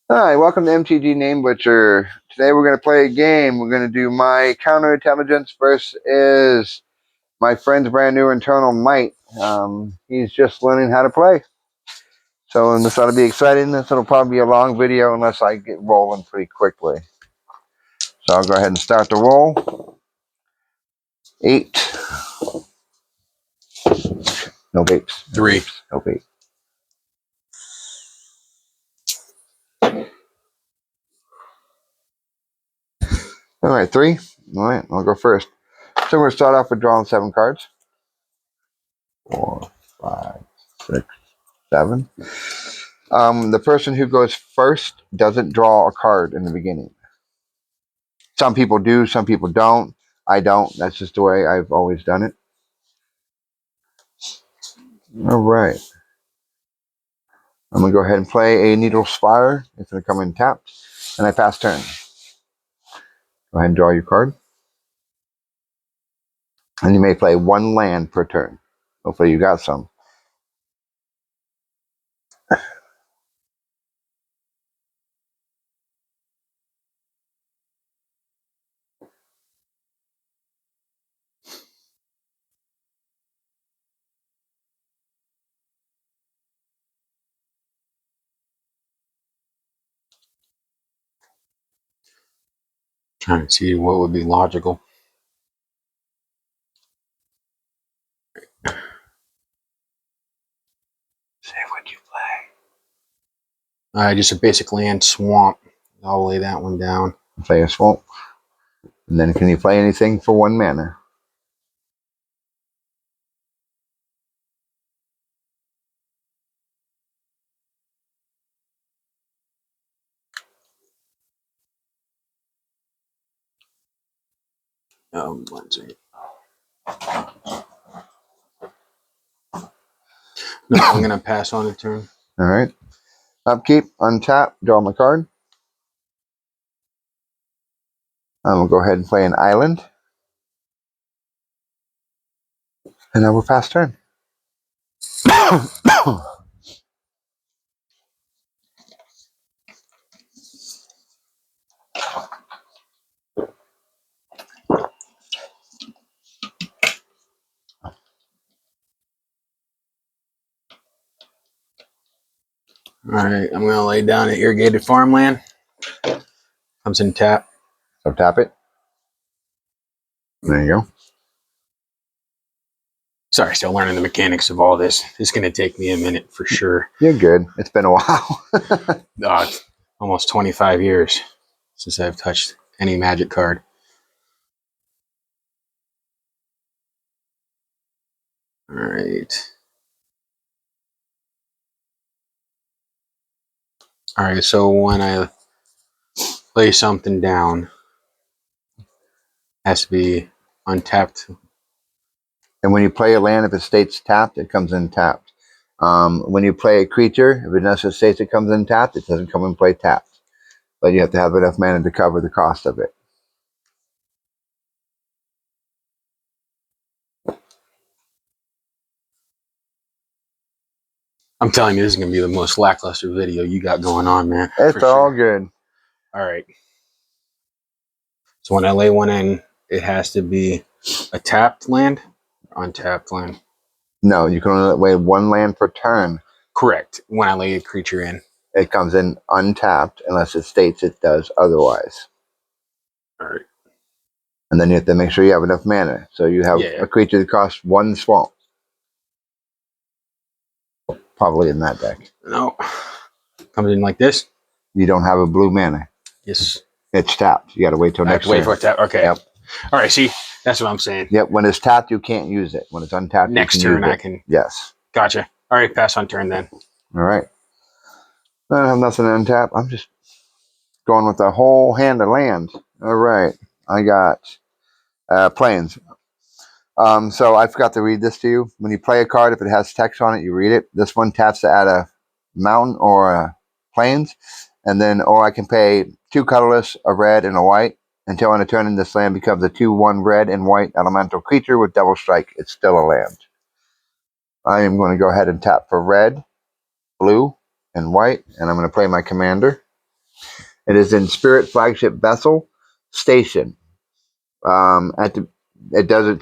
Hi, welcome to MTGNamebutcher. Today we're going to play a game. We're going to do my counterintelligence versus my friend's brand new internal might. He's just learning how to play. So this ought to be exciting. This will probably be a long video unless I get rolling pretty quickly. So I'll go ahead and start the roll. 8. No vapes. 3. No vape. Alright, 3. Alright, I'll go first. So we're going to start off with drawing 7 cards. 4, 5, 6, 7. The person who goes first doesn't draw a card in the beginning. Some people do, some people don't. I don't. That's just the way I've always done it. All right. I'm going to go ahead and play a Needle Spire. It's going to come in tapped. And I pass turn. Go ahead and draw your card. And you may play 1 land per turn. Hopefully you got some. Trying to see what would be logical. Say what you play. Just a basic land swamp. I'll lay that one down. Play a swamp. And then can you play anything for 1 mana? Let's see. No, I'm going to pass on a turn. All right. Upkeep, untap, draw my card. I'm going to go ahead and play an island. And then we'll pass turn. Alright, I'm going to lay down an irrigated farmland. Comes in tap. So tap it. There you go. Sorry, still learning the mechanics of all this. It's going to take me a minute for sure. You're good. It's been a while. It's almost 25 years since I've touched any Magic card. Alright. Alright, so when I lay something down, it has to be untapped. And when you play a land, if it states tapped, it comes in tapped. When you play a creature, if it necessarily states it comes in tapped, it doesn't come in play tapped. But you have to have enough mana to cover the cost of it. I'm telling you, this is going to be the most lackluster video you got going on, man. It's all good. All right. So when I lay one in, it has to be a tapped land or untapped land? No, you can only play 1 land per turn. Correct. When I lay a creature in. It comes in untapped unless it states it does otherwise. All right. And then you have to make sure you have enough mana. So you have a creature that costs 1 swamp. Probably in that deck. No. Comes in like this? You don't have a blue mana. Yes. It's tapped. You got to wait till next turn. Wait for it to okay. Yep. All right, see? That's what I'm saying. Yep, when it's tapped, you can't use it. When it's untapped, next turn I can. Yes. Gotcha. All right, pass on turn then. All right. I don't have nothing to untap. I'm just going with a whole hand of land. All right. I got plains. So I forgot to read this to you. When you play a card, if it has text on it, you read it. This one taps to add a mountain or a plains. And then, or I can pay 2 colorless, a red and a white. Until on a turn in this land becomes a 2/1 red and white elemental creature with double strike. It's still a land. I am going to go ahead and tap for red, blue, and white. And I'm going to play my commander. It is in Spirit Flagship Vessel Station. It's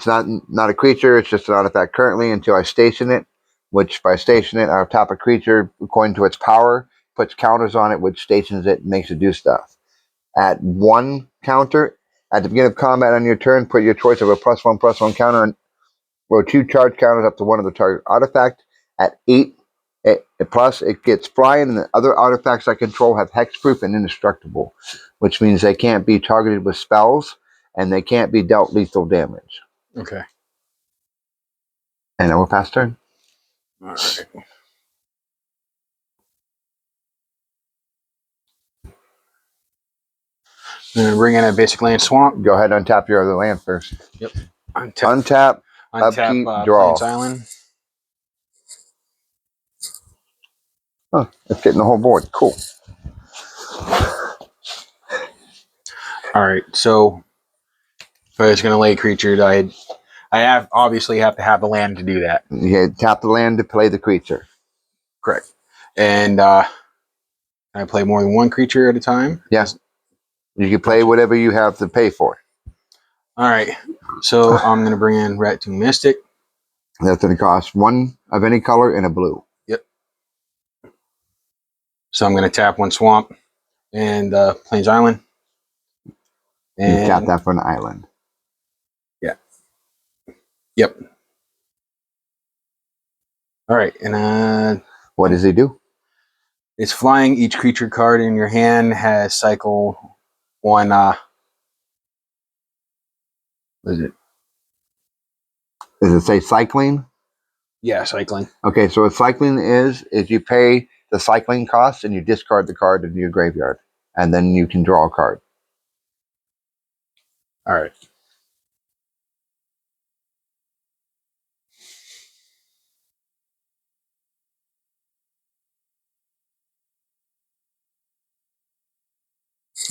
not a creature. It's just an artifact currently until I station it. Which by station it, I'll tap a creature according to its power, puts counters on it, which stations it, and makes it do stuff. At 1 counter, at the beginning of combat on your turn, put your choice of a +1/+1 counter on, or 2 charge counters up to one of the target artifact. At 8 plus, it gets flying, and the other artifacts I control have hexproof and indestructible, which means they can't be targeted with spells, and they can't be dealt lethal damage. Okay. And then we'll pass turn. All right. I'm going to bring in a basic land swamp. Go ahead and untap your other land first. Yep. Untap, upkeep, draw. Plains Island. Oh, it's getting the whole board. Cool. All right. So if I was going to lay creatures, I obviously have to have the land to do that. You tap the land to play the creature. Correct. And can I play more than one creature at a time? Yes. You can play whatever you have to pay for. All right. So I'm going to bring in Rat Tomb Mystic. That's going to cost 1 of any color and a blue. Yep. So I'm going to tap 1 swamp and Plains Island. And you tap that for an island. Yeah. Yep. All right. And what does he do? It's flying. Each creature card in your hand has cycle 1. What is it? Does it say cycling? Yeah, cycling. Okay, so what cycling is you pay the cycling cost and you discard the card into your graveyard. And then you can draw a card. All right.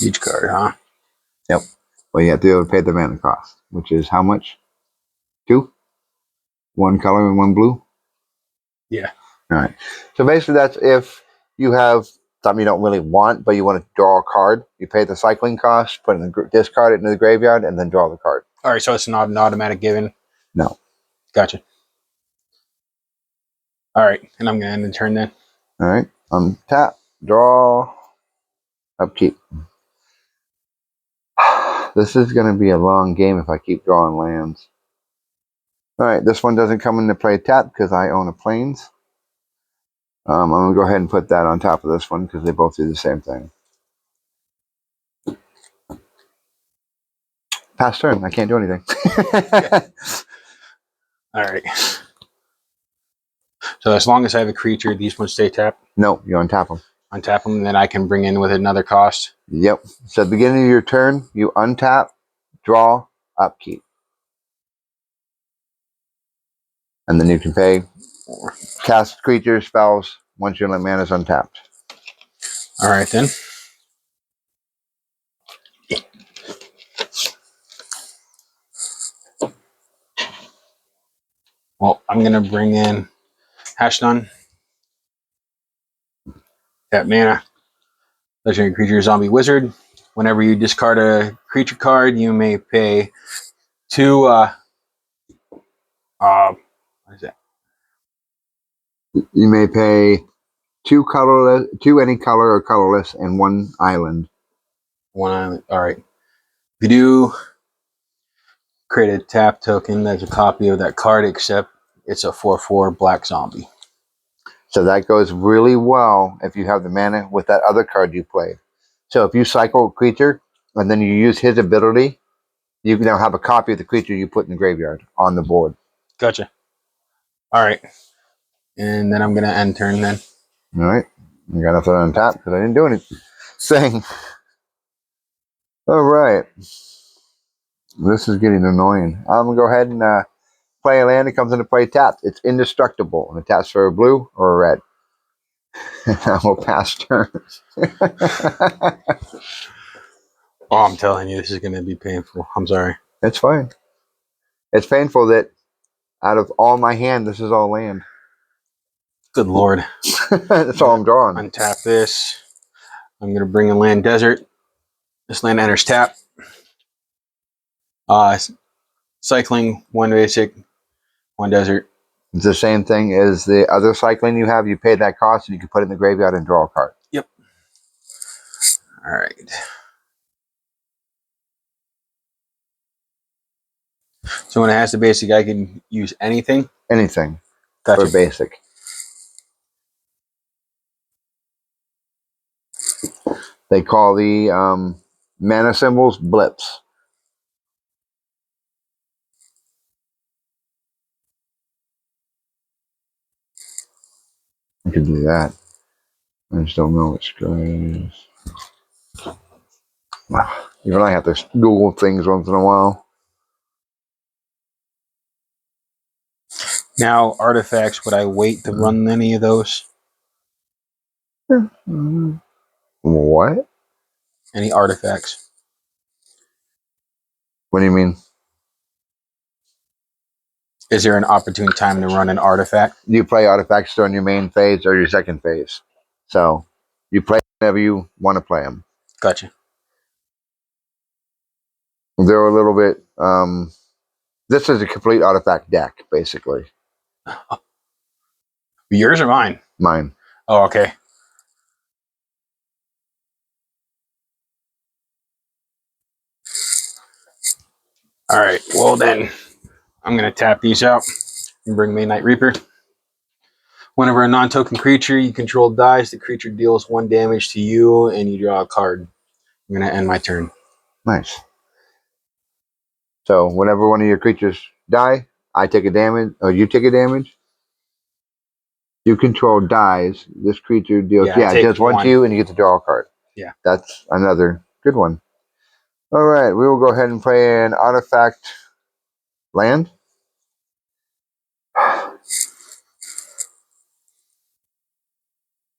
Each card, huh? Yep. Well, you have to be able to pay the mana cost, which is how much? 2? 1 color and 1 blue? Yeah. All right. So basically that's if you have something you don't really want, but you want to draw a card. You pay the cycling cost, put in the discard it into the graveyard, and then draw the card. All right, so it's not an automatic given? No. Gotcha. All right, and I'm going to end the turn then. All right. Tap, draw, upkeep. This is going to be a long game if I keep drawing lands. All right, this one doesn't come into play tap because I own a Plains. I'm going to go ahead and put that on top of this one because they both do the same thing. Pass turn. I can't do anything. All right. So as long as I have a creature, these ones stay tapped? No, you untap them. Untap them, then I can bring in with another cost? Yep. So at the beginning of your turn, you untap, draw, upkeep. And then you can pay, cast creature spells once your mana is untapped. All right, then. Well, I'm going to bring in Hashdun. Tap mana. Legendary creature, zombie wizard. Whenever you discard a creature card, you may pay 2. What is that? You may pay 2 colorless, 2 any color or colorless, and 1 island. 1 island. All right. If you do create a tap token that's a copy of that card, except it's a 4/4 black zombie. So that goes really well if you have the mana with that other card you played. So if you cycle a creature and then you use his ability, you can now have a copy of the creature you put in the graveyard on the board. Gotcha. All right. And then I'm going to end turn then. All right. I got nothing on tap because I didn't do anything. All right. This is getting annoying. I'm going to go ahead and play a land that comes into play tapped. It's indestructible and it taps for a blue or a red. I will pass turn. Oh, I'm telling you, this is going to be painful. I'm sorry. It's fine. It's painful that out of all my hand, this is all land. Good Lord. That's all I'm drawing. Untap this. I'm going to bring in land desert. This land enters tap. Cycling, 1 basic, 1 desert. It's the same thing as the other cycling you have. You pay that cost and you can put it in the graveyard and draw a card. Yep. All right. So when it has the basic, I can use anything? Anything. Gotcha. For basic. They call the mana symbols blips. I could do that. I just don't know which guy it is. You really have to Google things once in a while. Now, artifacts, would I wait to run any of those? What? Any artifacts? What do you mean? Is there an opportune time to run an artifact? You play artifacts during your main phase or your second phase. So you play whenever you want to play them. Gotcha. They're a little bit. This is a complete artifact deck, basically. Yours or mine? Mine. Oh, okay. All right. Well, then I'm going to tap these out and bring Midnight Reaper. Whenever a non-token creature you control dies, the creature deals 1 damage to you and you draw a card. I'm going to end my turn. Nice. So whenever one of your creatures die, I take a damage, or you take a damage. You control dies. This creature deals. Yeah, it does 1 to you, and you get to draw a card. Yeah. That's another good one. All right, we will go ahead and play an artifact land.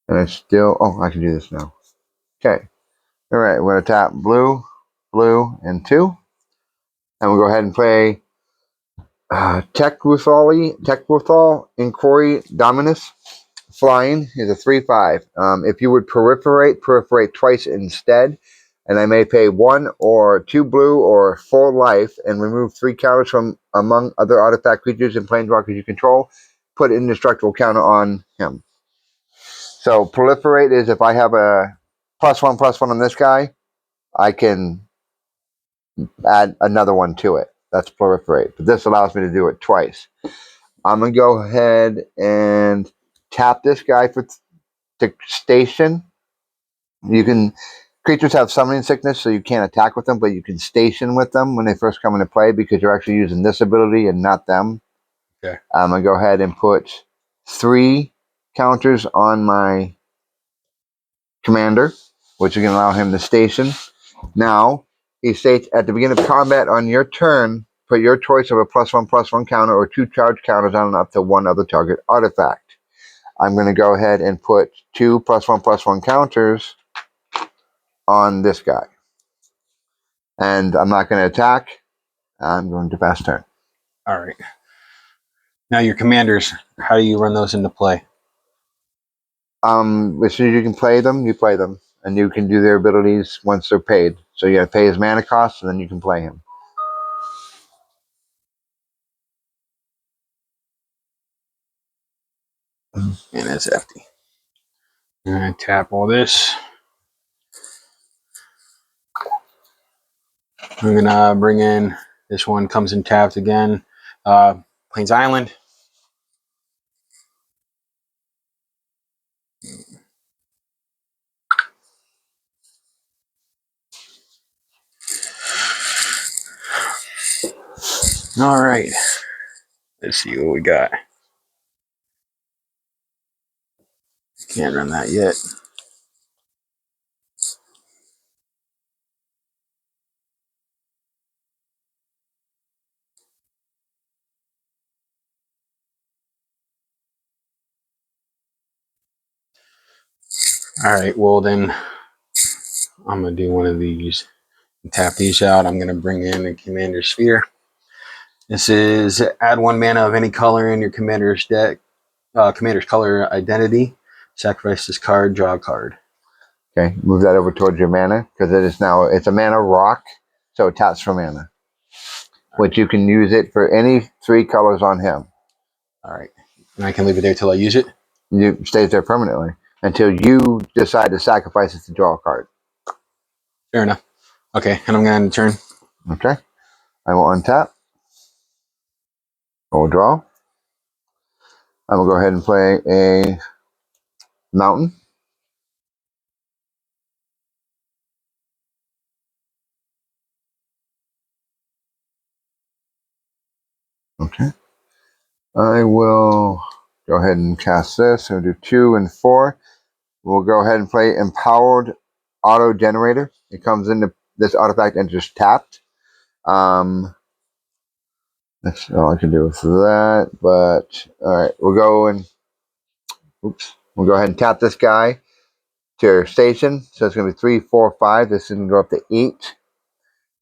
And it's still. Oh, I can do this now. Okay. All right, we're going to tap blue, blue, and 2. And we'll go ahead and play Tech-Ruthal, Inquiry, Dominus. Flying is a 3/5. If you would perforate twice instead. And I may pay 1 or 2 blue or 4 life and remove 3 counters from among other artifact creatures and planeswalkers you control. Put an indestructible counter on him. So proliferate is if I have a +1/+1 on this guy, I can add another one to it. That's proliferate. But this allows me to do it twice. I'm going to go ahead and tap this guy to station. You can creatures have summoning sickness, so you can't attack with them, but you can station with them when they first come into play because you're actually using this ability and not them. Okay. I'm going to go ahead and put 3 counters on my commander, which are going to allow him to station. Now, he states at the beginning of combat on your turn, put your choice of a +1/+1 counter or 2 charge counters on up to 1 other target artifact. I'm going to go ahead and put 2 +1/+1 counters on this guy. And I'm not going to attack. I'm going to pass turn. All right. Now your commanders, how do you run those into play? As soon as you can play them, you play them. And you can do their abilities once they're paid. So you got to pay his mana cost, and then you can play him. And it's empty. And I tap all this. I'm going to bring in, this one comes in tapped again. Plains Island. All right. Let's see what we got. Can't run that yet. All right. Well, then I'm going to do one of these. Tap these out. I'm going to bring in a Commander Sphere. This is add 1 mana of any color in your commander's deck, commander's color identity. Sacrifice this card, draw a card. Okay, move that over towards your mana because it's a mana rock, so it taps for mana, which you can use it for any 3 colors on him. All right, and I can leave it there till I use it. It stays there permanently until you decide to sacrifice it to draw a card. Fair enough. Okay, and I'm going to turn. Okay, I will untap. I will draw. I will go ahead and play a mountain. Okay. I will go ahead and cast this. We'll do 2 and 4. We'll go ahead and play Empowered Auto Generator. It comes into this artifact and just tapped. That's all I can do with that. But all right, we'll go ahead and tap this guy to your station. So it's going to be 3, 4, 5. This is going to go up to 8.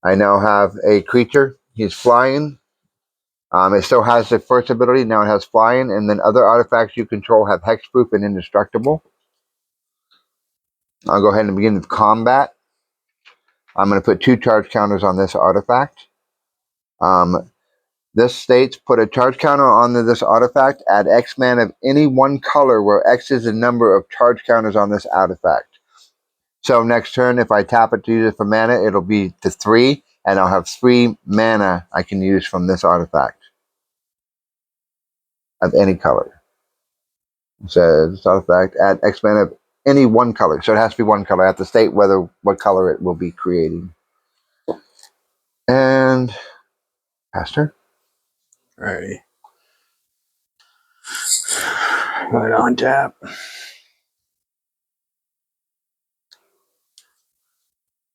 I now have a creature. He's flying. It still has the first ability. Now it has flying, and then other artifacts you control have hexproof and indestructible. I'll go ahead and begin with combat. I'm going to put 2 charge counters on this artifact. This states put a charge counter onto this artifact. Add X mana of any one color where X is the number of charge counters on this artifact. So next turn, if I tap it to use it for mana, it'll be to 3, and I'll have 3 mana I can use from this artifact of any color. It says artifact add X mana of any one color. So it has to be one color. I have to state what color it will be creating. And Pastor. Alrighty. Right on tap.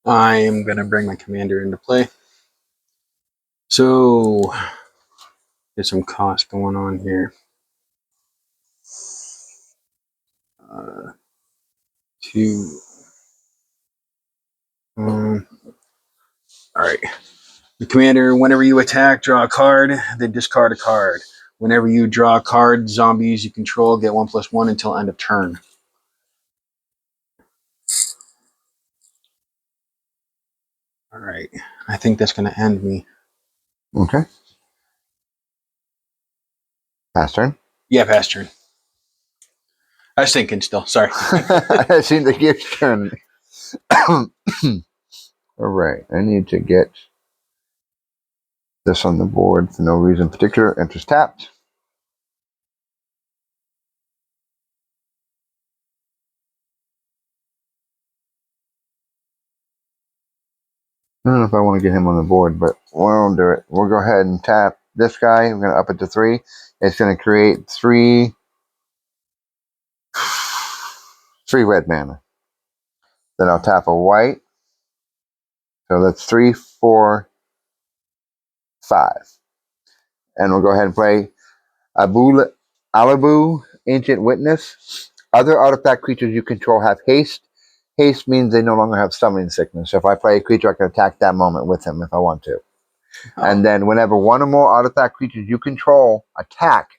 I am going to bring my commander into play. So there's some cost going on here. 2. All right. The commander, whenever you attack, draw a card, then discard a card. Whenever you draw a card, zombies you control get 1/1 until end of turn. All right. I think that's going to end me. Okay. Pass turn. Yeah, pass turn. I was thinking still. Sorry. I seem to get turn. All right. I need to get this on the board for no reason particular. Enters tapped. I don't know if I want to get him on the board, but we'll do it. We'll go ahead and tap this guy. We're going to up it to 3. It's going to create 3 red mana. Then I'll tap a white. So that's 3, 4, 5. And we'll go ahead and play Alabu, Ancient Witness. Other artifact creatures you control have haste. Haste means they no longer have summoning sickness. So if I play a creature, I can attack that moment with him if I want to. Oh. And then whenever one or more artifact creatures you control attack,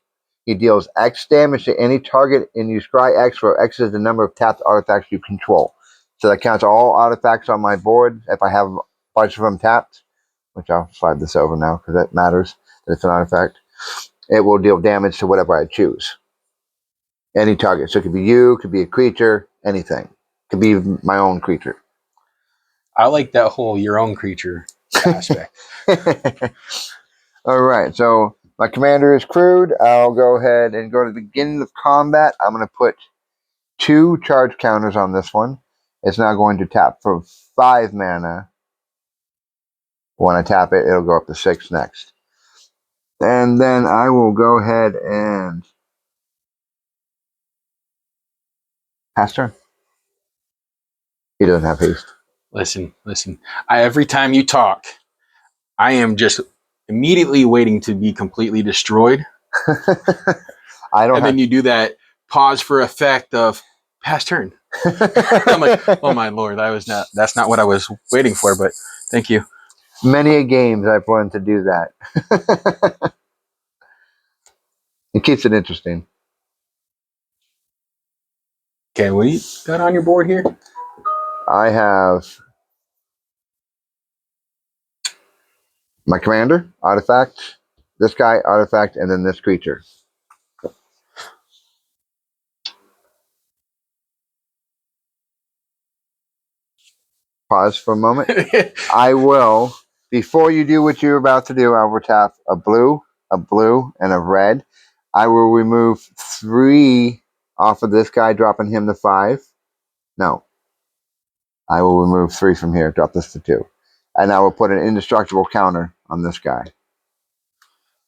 he deals X damage to any target, and you scry X, where X is the number of tapped artifacts you control. So that counts all artifacts on my board if I have a bunch of them tapped, which I'll slide this over now because that matters, that it's an artifact. It will deal damage to whatever I choose. Any target. So it could be you, it could be a creature, anything. It could be my own creature. I like that whole your own creature aspect. All right, so my commander is crewed. I'll go ahead and go to the beginning of combat. I'm going to put 2 charge counters on this one. It's now going to tap for 5 mana. When I tap it, it'll go up to 6 next. And then I will go ahead and pass turn. He doesn't have haste. Listen. Every time you talk, I am just immediately waiting to be completely destroyed. Then you do that pause for effect of pass turn. I'm like, oh my lord, that's not what I was waiting for, but thank you. Many games I've learned to do that. It keeps it interesting. Okay, what do you got on your board here? I have my commander, artifact, this guy, artifact, and then this creature. Pause for a moment. I will, before you do what you're about to do, I will tap a blue, and a red. I will remove 3 off of this guy, dropping him to 5. No. I will remove 3 from here, drop this to 2. And I will put an indestructible counter on this guy.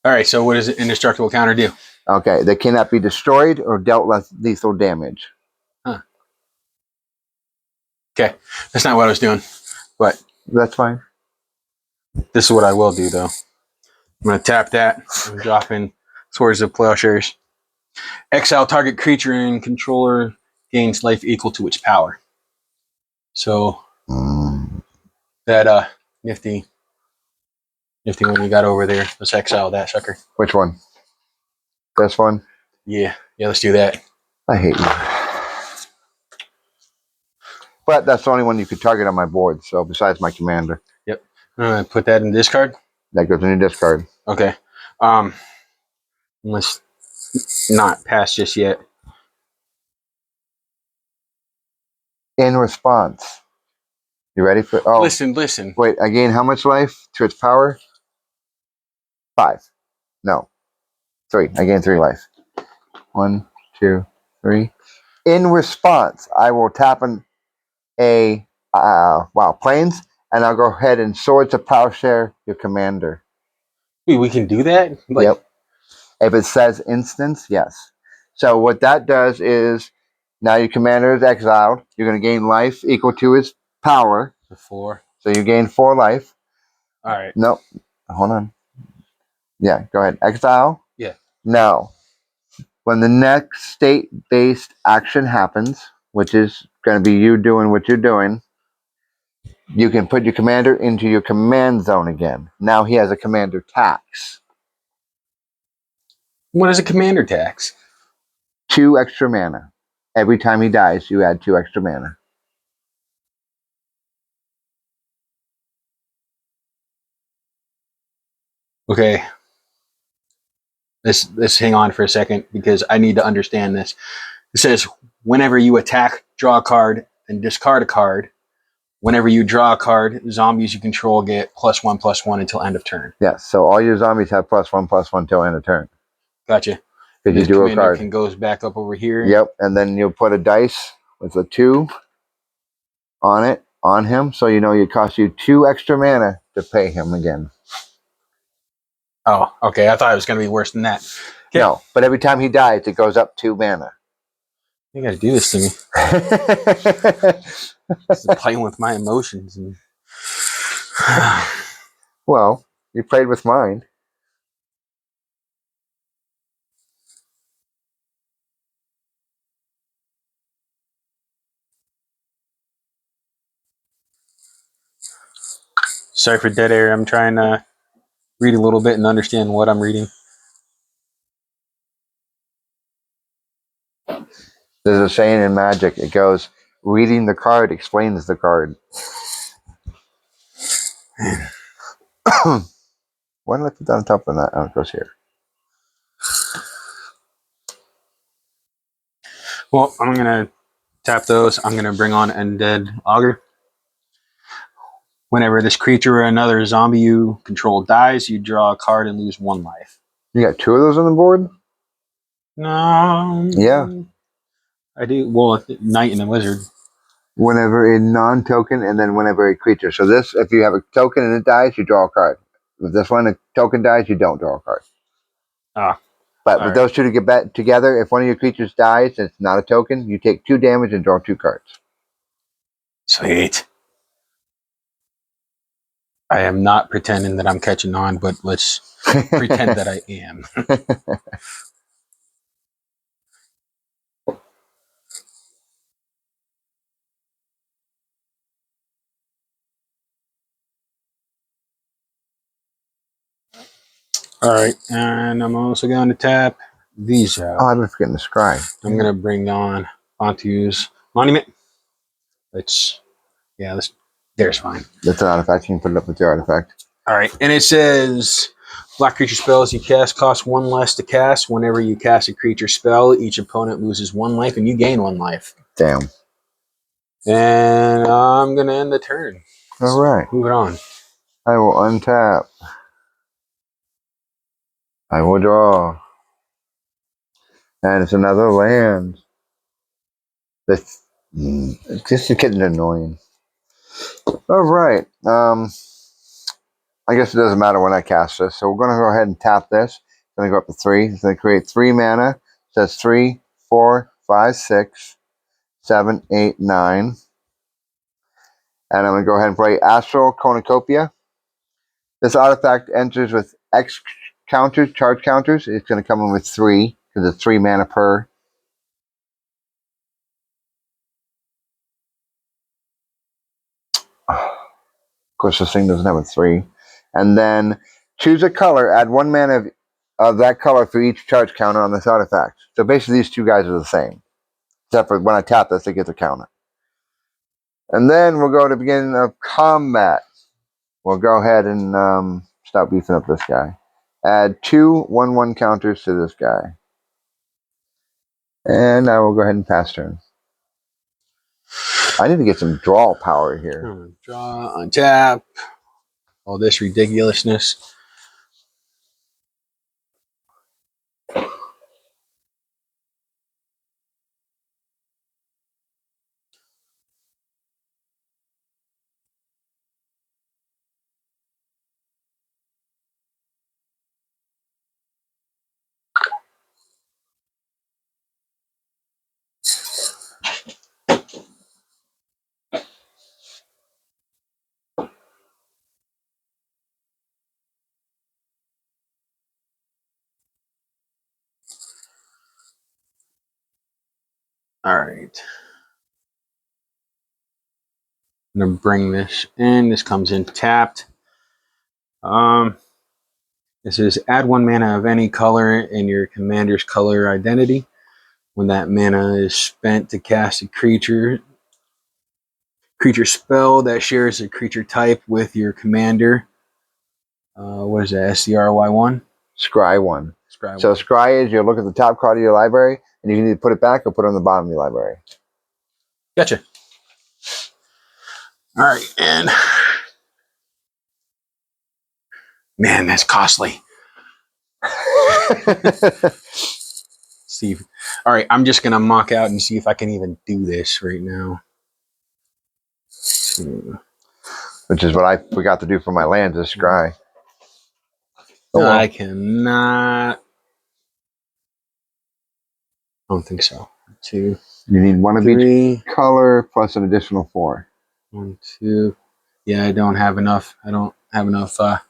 All right, so what does an indestructible counter do? Okay, they cannot be destroyed or dealt lethal damage. Huh. Okay, that's not what I was doing, but that's fine. This is what I will do, though. I'm going to tap that and drop in Swords of Plowshares. Exile target creature and controller gains life equal to its power. So that nifty one we got over there. Let's exile that sucker. Which one? This one? Yeah, let's do that. I hate you. But that's the only one you could target on my board, so besides my commander. Yep. Put that in discard? That goes in your discard. Okay. Let's not pass just yet. In response. You ready for... Oh, listen. Wait, I gain how much life to its power? 5. No. 3. I gain 3 life. 1, 2, 3. In response, I will tap a planes, and I'll go ahead and Swords of Plowshare your commander. Wait, we can do that? Yep. If it says instance, yes. So what that does is now your commander is exiled. You're going to gain life equal to his power. 4. So you gain 4 life. All right. Nope. Hold on. Yeah, go ahead. Exile. Yeah. Now, when the next state-based action happens, which is going to be you doing what you're doing, you can put your commander into your command zone again. Now he has a commander tax. What is a commander tax? 2 extra mana. Every time he dies, you add 2 extra mana. Okay. Let's hang on for a second because I need to understand this. It says whenever you attack, draw a card, and discard a card. Whenever you draw a card, zombies you control get +1/+1 until end of turn. Yes, so all your zombies have +1/+1 till end of turn. Gotcha. Because you do a card. Can goes back up over here. Yep, and then you'll put a dice with a 2 on him, so you know it costs you 2 extra mana to pay him again. Oh, okay. I thought it was going to be worse than that. Okay. No, but every time he dies, it goes up 2 mana. You got to do this to me. This is playing with my emotions. And... Well, you played with mine. Sorry for dead air. I'm trying to read a little bit and understand what I'm reading. There's a saying in Magic. It goes, reading the card explains the card. Why did I put that on top of that? Oh, it goes here. Well, I'm going to tap those. I'm going to bring on Undead Augur. Whenever this creature or another zombie you control dies, you draw a card and lose 1 life. You got 2 of those on the board? No. Yeah. I do. Well, Knight and a Wizard. Whenever a non-token and then whenever a creature. So this, if you have a token and it dies, you draw a card. With this one, a token dies, you don't draw a card. Ah. But with those 2 to get back together, if one of your creatures dies and it's not a token, you take 2 damage and draw 2 cards. Sweet. I am not pretending that I'm catching on, but let's pretend that I am. All right, and I'm also going to tap these out. Oh, I've been forgetting to scry. I'm going to bring on Fontu's Monument. Let's Yeah, there's fine. That's an artifact. You can put it up with your artifact. All right, and it says black creature spells you cast cost 1 less to cast. Whenever you cast a creature spell, each opponent loses 1 life and you gain 1 life. Damn. And I'm gonna end the turn. All right. Move it on. I will untap. I will draw. And it's another land. This just getting annoying. All right. I guess it doesn't matter when I cast this. So we're going to go ahead and tap this. It's going to go up to 3. It's going to create 3 mana. It says 3, 4, 5, 6, 7, 8, 9. And I'm going to go ahead and play Astral Cornucopia. This artifact enters with X counters, charge counters. It's going to come in with 3 because it's 3 mana per. Of course, this thing doesn't have a 3. And then choose a color. Add 1 mana of that color for each charge counter on this artifact. So basically, these two guys are the same. Except for when I tap this, it gets a counter. And then we'll go to beginning of combat. We'll go ahead and stop beefing up this guy. Add 2 1/1 counters to this guy. And I will go ahead and pass turn. I need to get some draw power here. Draw, untap. All this ridiculousness. All right. I'm gonna bring this in. This comes in tapped. This is add 1 mana of any color in your commander's color identity. When that mana is spent to cast a creature spell that shares a creature type with your commander. What is that? SCRY1? Scry 1. Scry So 1. scry is you look at the top card of your library, and you can either put it back or put it on the bottom of your library. Gotcha. All right, and man, that's costly. See, all right, I'm just gonna mock out and see if I can even do this right now. Which is what I forgot to do for my lands, is scry. Oh, No, well. I cannot. I don't think so. 2, You need 1 of 3. each color plus an additional 4. 1, 2. Yeah, I don't have enough. I don't have enough to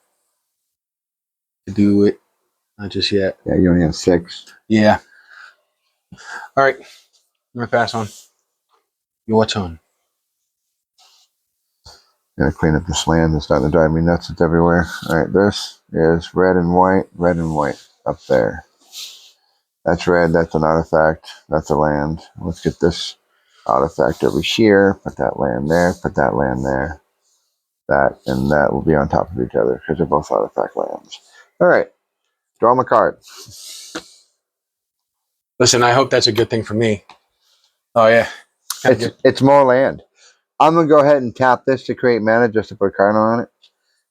do it. Not just yet. Yeah, you only have 6. Yeah. All right. I'm gonna pass on. Your turn. Gotta clean up this land. It's starting to drive me nuts. It's everywhere. All right, this is red and white up there. That's red. That's an artifact. That's a land. Let's get this artifact over here. Put that land there. Put that land there. That and that will be on top of each other because they're both artifact lands. All right. Draw my card. Listen, I hope that's a good thing for me. Oh yeah. It's more land. I'm gonna go ahead and tap this to create mana just to put a card on it.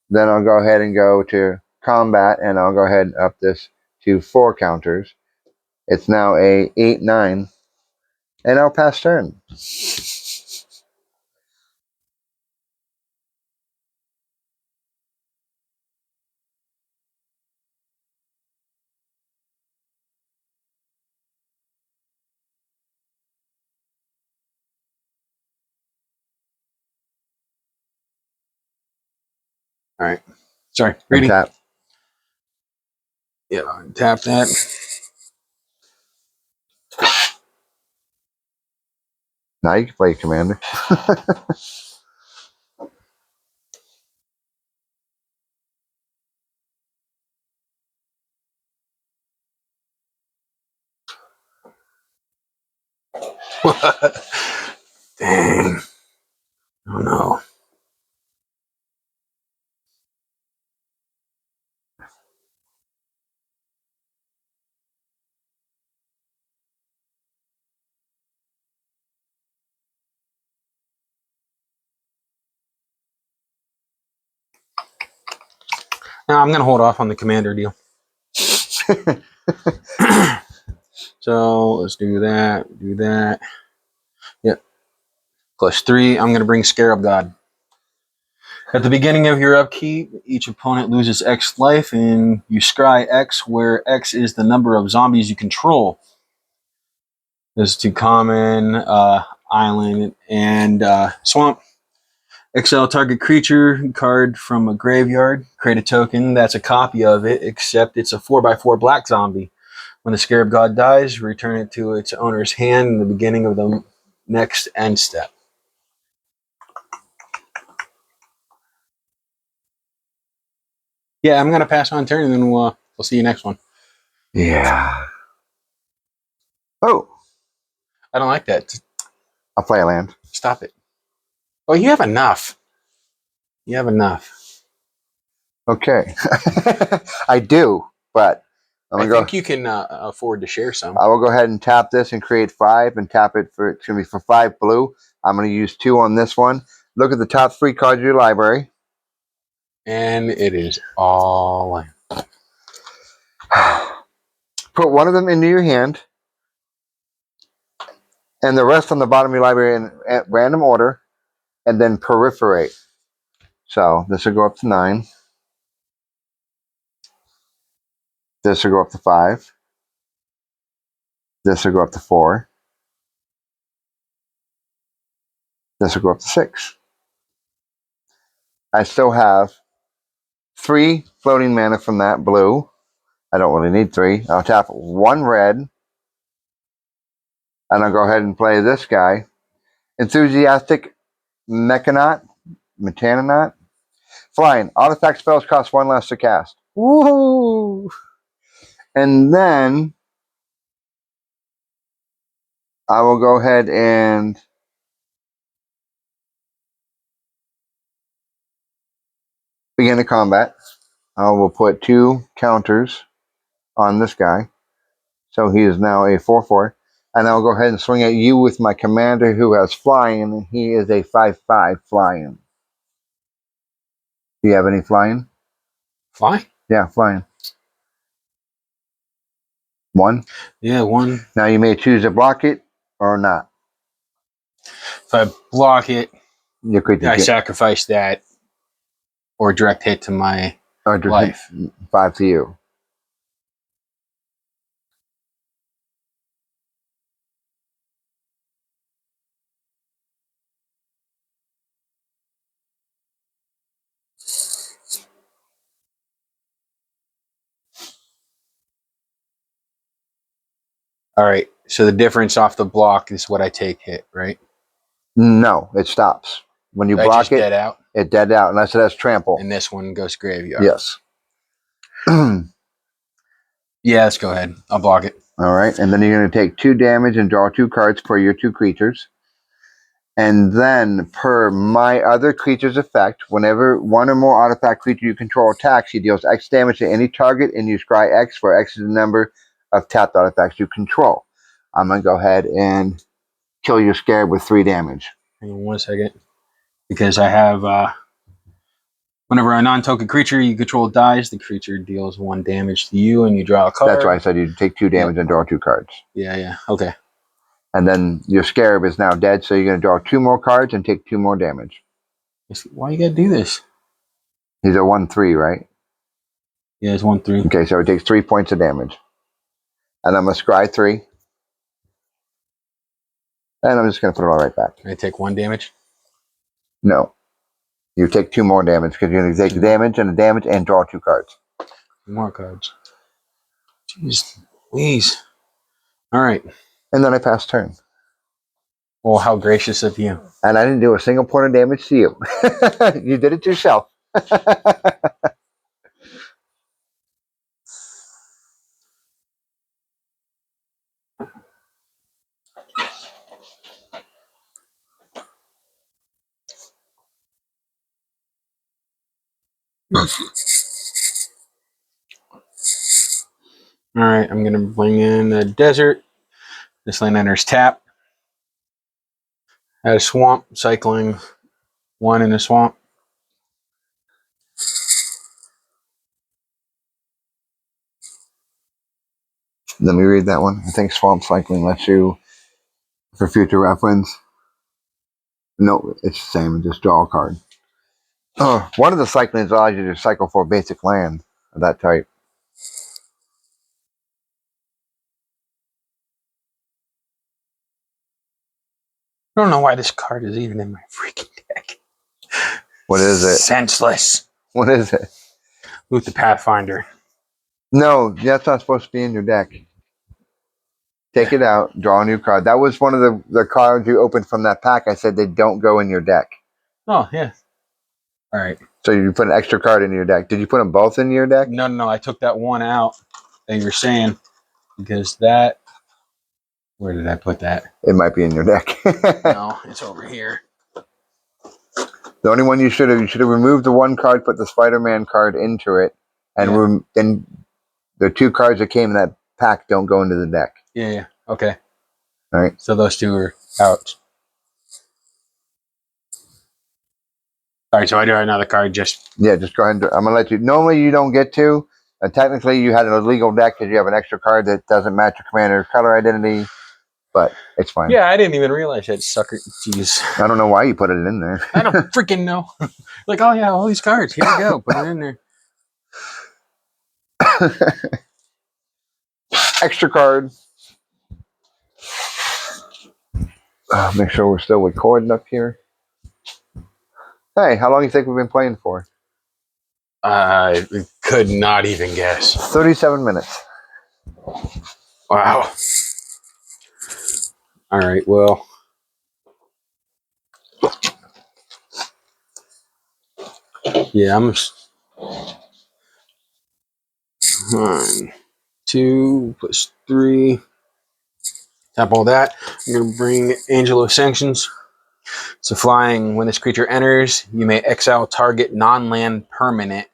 Then I'll go ahead and go to combat, and I'll go ahead and up this to 4 counters. It's now a 8/9, and I'll pass turn. All right. Sorry. Reading. Tap. Yeah. Tap that. Now you can play Commander. Dang. Oh no. No, I'm gonna hold off on the commander deal. So let's do that. Do that. Yep. +3. I'm gonna bring Scarab God. At the beginning of your upkeep, each opponent loses X life, and you scry X, where X is the number of zombies you control. This is to common, island, and swamp. Exile target creature card from a graveyard. Create a token that's a copy of it, except it's a 4/4 black zombie. When the Scarab God dies, return it to its owner's hand in the beginning of the next end step. Yeah, I'm going to pass on turn, and then we'll see you next one. Yeah. Oh, I don't like that. I'll play a land. Stop it. Oh, you have enough. You have enough. Okay. I do, but I think you can afford to share some. I will go ahead and tap this and create 5 and tap it for, it's going to be for 5 blue. I'm going to use 2 on this one. Look at the top 3 cards of your library. And it is all in. Put one of them into your hand, and the rest on the bottom of your library in at random order, and then peripherate. So this will go up to 9. This will go up to 5. This will go up to 4. This will go up to 6. I still have 3 floating mana from that blue. I don't really need 3. I'll tap 1 red, and I'll go ahead and play this guy. Enthusiastic Mechanaut. Flying. Artifact spells cost 1 less to cast. Woohoo! And then I will go ahead and begin the combat. I will put 2 counters on this guy. So he is now a 4/4. And I'll go ahead and swing at you with my commander who has flying, and he is a 5/5 flying. Do you have any flying? Fly? Yeah, flying. 1? Yeah, 1. Now you may choose to block it or not. If I block it, You could I sacrifice that or direct hit to my life. 5 to you. All right. So the difference off the block is what I take hit, right? No, it stops. When you I block just it, dead out. it dead out unless it has trample. And this one goes graveyard. Yes. Yeah, let's go ahead. I'll block it. All right, and then you're going to take 2 damage and draw 2 cards per your 2 creatures. And then, per my other creature's effect, whenever 1 or more artifact creature you control attacks, he deals X damage to any target, and you scry X, where X is the number of tapped artifacts you control. I'm going to go ahead and kill your scarab with 3 damage. Hang on 1 second. Because I have, whenever a non-token creature you control dies, the creature deals 1 damage to you, and you draw a card. That's why I said you take 2 damage and draw 2 cards. Yeah. Okay. And then your scarab is now dead, so you're going to draw 2 more cards and take 2 more damage. Why you gotta do this? He's a 1/3, right? Yeah, it's 1/3. Okay, so he takes 3 points of damage. And I'm going to scry 3. And I'm just going to put it all right back. I take 1 damage. No. You take 2 more damage because you're going to take damage and draw 2 cards. 2 more cards. Jeez, please. All right. And then I pass turn. Well, how gracious of you. And I didn't do a single point of damage to you. You did it yourself. All right, I'm going to bring in the desert. This land enters tap. Add a swamp, cycling 1 in the swamp. Let me read that one. I think Swamp Cycling lets you, for future reference. No, it's the same. Just draw a card. One of the cyclings allows you to cycle for a basic land of that type. I don't know why this card is even in my freaking deck. What is it? Senseless. What is it? Loot the Pathfinder. No, that's not supposed to be in your deck. Take it out, draw a new card. That was one of the cards you opened from that pack. I said they don't go in your deck. Oh, yeah. All right. So you put an extra card in your deck. Did you put them both in your deck? No. I took that one out that you were saying because that. Where did I put that? It might be in your deck. No, it's over here. The only one you should have removed the one card, put the Spider-Man card into it, and then the two cards that came in that pack don't go into the deck. Yeah. Okay. All right. So those two are out. All right. So I do have another card. Just go ahead. I'm gonna let you. Normally you don't get to. Technically, you had an illegal deck because you have an extra card that doesn't match your commander's color identity, but it's fine. yeah, I didn't even realize that sucker. Jeez. I don't know why you put it in there. I don't freaking know. Like, oh yeah, all these cards. Here we go. Put it in there. Extra card. Make sure we're still recording up here. Hey, how long do you think we've been playing for? I could not even guess. 37 minutes. Wow. All right. Well. Yeah, I'm. 1, 2 plus 3. Tap all that. I'm gonna bring Angel of Sanctions. So flying. When this creature enters, you may exile target non-land permanent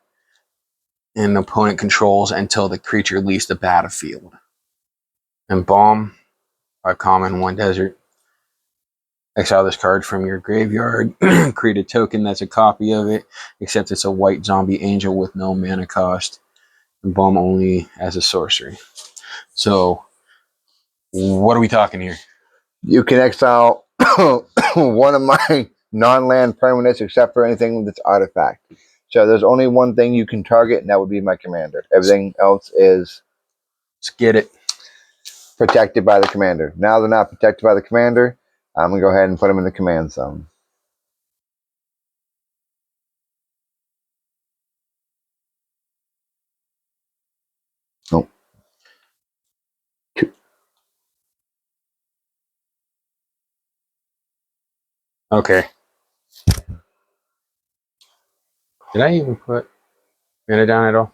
and opponent controls until the creature leaves the battlefield. And Bomb, 5 common, 1 desert. Exile this card from your graveyard. Create a token that's a copy of it, except it's a white zombie angel with no mana cost. And Bomb only as a sorcery. So, what are we talking here? You can exile one of my non-land permanents except for anything that's artifact. So there's only one thing you can target, and that would be my commander. Everything else is Let's get it. protected by the commander. Now they're not protected by the commander. I'm going to go ahead and put them in the command zone. Nope. Okay. Did I even put mana down at all?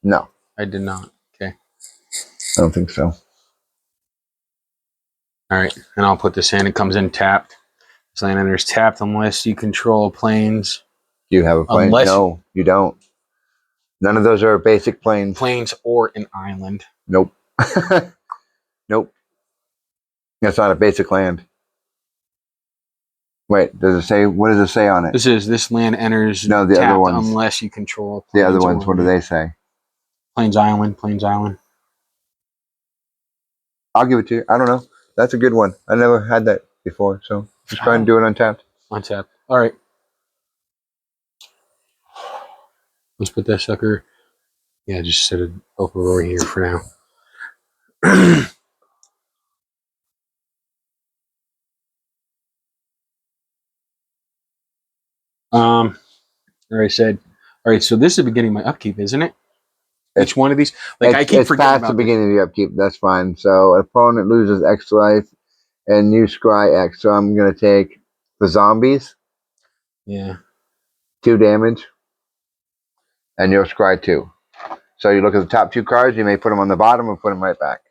No. I did not. Okay. I don't think so. All right. And I'll put this in. It comes in tapped. This land enters tapped unless you control planes. Do you have a plane? No, you don't. None of those are basic planes. Planes or an island. Nope. Nope. That's not a basic land. Wait, does it say? What does it say on it? This land enters no, the tapped other ones. unless you control the other ones. What do they say? Plains Island. Plains Island. I'll give it to you. I don't know. That's a good one. I never had that before, so just try and do it untapped. Untapped. All right. Let's put that sucker. Yeah, just set it over here for now. All right, all right, so this is the beginning of my upkeep, isn't it? Each one of these, like I keep forgetting past about the beginning of the upkeep. That's fine. So an opponent loses X life, and you scry X. So I'm gonna take the zombies. Yeah. 2 damage, and you'll scry 2. So you look at the top 2 cards. You may put them on the bottom or put them right back.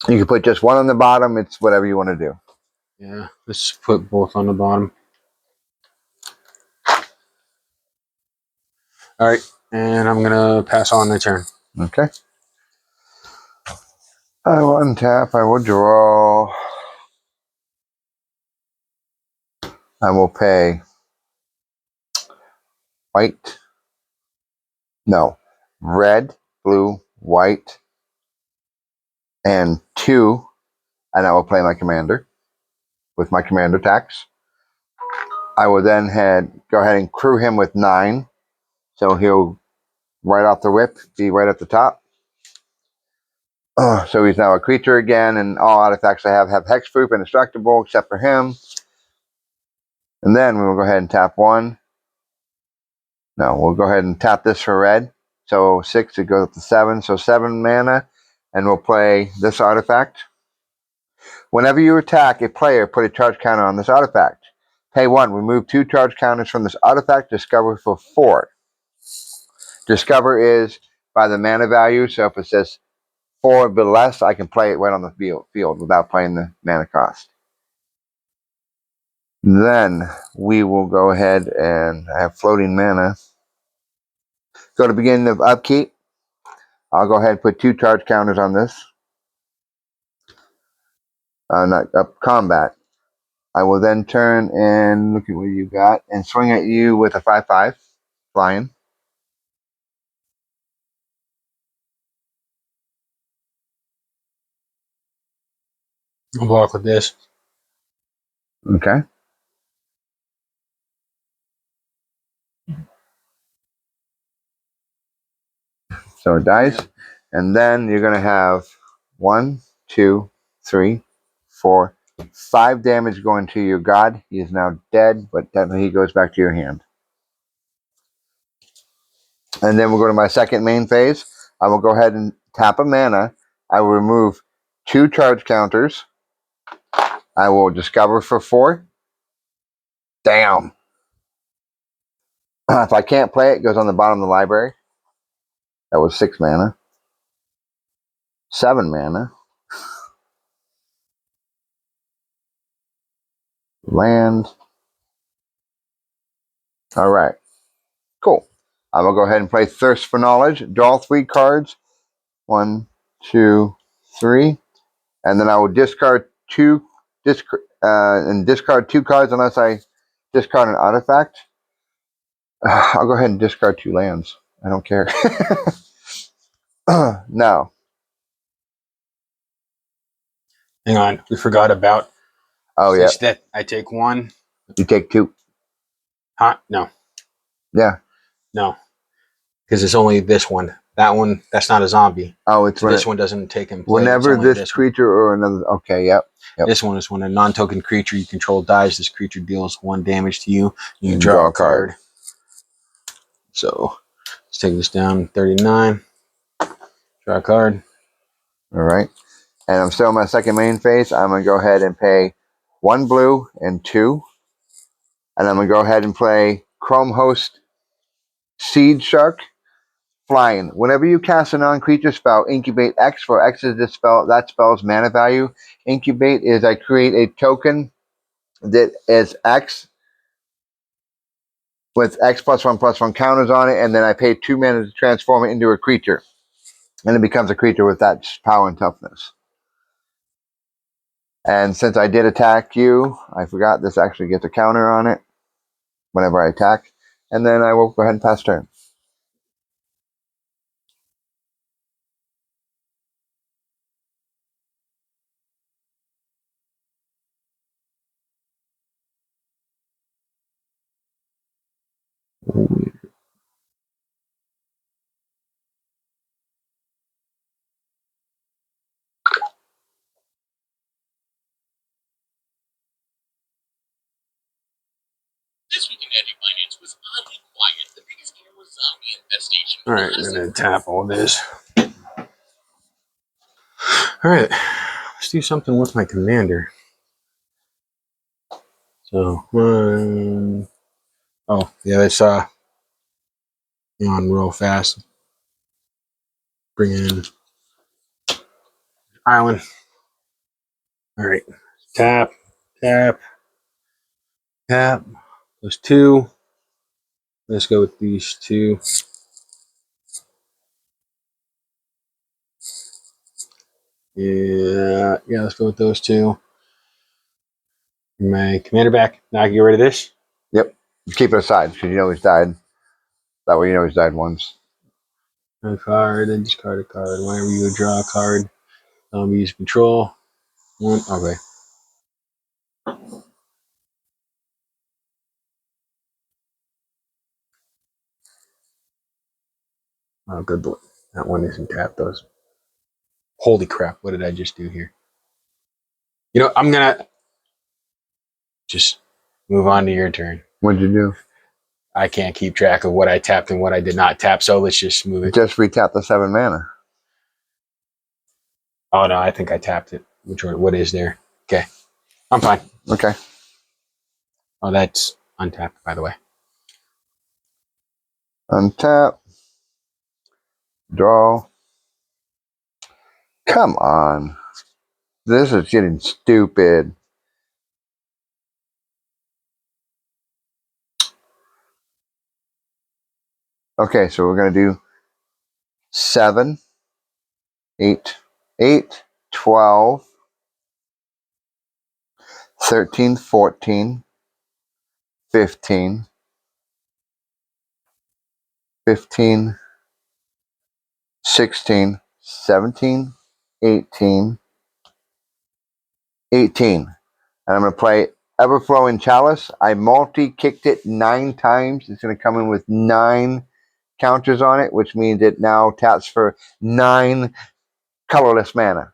You can put just one on the bottom. It's whatever you want to do. Yeah. Let's put both on the bottom. All right, and I'm gonna pass on the turn. Okay. I will untap. I will draw. I will pay white. No. red, blue, white, and 2, and I will play my commander with my commander tax. I will then go ahead and crew him with 9, so he'll right off the whip be right at the top. So he's now a creature again, and all artifacts I have hexproof and indestructible except for him. And then we will go ahead and tap 1. No, we'll go ahead and tap this for red. So 6, it goes up to 7. So 7 mana, and we'll play this artifact. Whenever you attack a player, put a charge counter on this artifact. Pay 1. Remove 2 charge counters from this artifact. Discover for 4. Discover is by the mana value. So if it says 4 but less, I can play it right on the field without playing the mana cost. Then we will go ahead and I have floating mana. Go to beginning of upkeep. I'll go ahead and put 2 charge counters on this. Not up combat. I will then turn and look at what you got and swing at you with a 5/5 flying. I'll block with this. Okay. So it dies. And then you're going to have 1, 2, 3, 4, 5 damage going to your god. He is now dead, but technically he goes back to your hand. And then we'll go to my second main phase. I will go ahead and tap a mana. I will remove 2 charge counters. I will discover for 4. Damn. If I can't play it, it goes on the bottom of the library. That was 6 mana. 7 mana. Land. All right. Cool. I'm going to go ahead and play Thirst for Knowledge. Draw 3 cards. 1, 2, 3. And then I will discard 2 and discard 2 cards unless I discard an artifact. I'll go ahead and discard 2 lands. I don't care. Now. Hang on, we forgot about. Oh, yeah. That I take 1. You take 2. Huh? No. Yeah. No. Because it's only this one. That one, that's not a zombie. Oh, it's so this one doesn't take in play. Whenever this creature or another. Okay, yep. This one is when a non-token creature you control dies. This creature deals 1 damage to you. You can draw a card. So let's take this down. 39. Draw a card. All right. And I'm still in my second main phase. I'm going to go ahead and pay 1 blue and 2. And I'm going to go ahead and play Chrome Host Seed Shark. Flying. Whenever you cast a non-creature spell, incubate X. For X is this spell, that spell's mana value. Incubate is I create a token that is X with X +1/+1 counters on it, and then I pay 2 mana to transform it into a creature. And it becomes a creature with that power and toughness. And since I did attack you, I forgot this actually gets a counter on it whenever I attack. And then I will go ahead and pass turn. This week in Magic Finance was oddly quiet. The biggest scare was zombie infestation. All right, I'm going to tap all this. All right, let's do something with my commander. So, oh, yeah, let's on real fast. Bring in island. All right, tap, tap, tap. Those 2. Let's go with these 2. Yeah, let's go with those 2. My commander back. Now I can get rid of this. Yep. Keep it aside because you know he's died. That way you know he's died once. A card, then discard a card. Whenever you draw a card, use control. One. Okay. Oh, good boy. That one isn't tapped. Those. Holy crap! What did I just do here? You know, I'm gonna just move on to your turn. What'd you do? I can't keep track of what I tapped and what I did not tap, so let's just move it. Just retap the 7 mana. Oh no, I think I tapped it. Which one? What is there? Okay, I'm fine. Okay. Oh, that's untapped, by the way. Untap. Draw. Come on. This is getting stupid. Okay, so we're going to do 7, 8, 12, 13, 14, 15, 15, 16, 17, 18, 18. And I'm going to play Everflowing Chalice. I multi-kicked it 9 times. It's going to come in with 9 counters on it, which means it now taps for 9 colorless mana.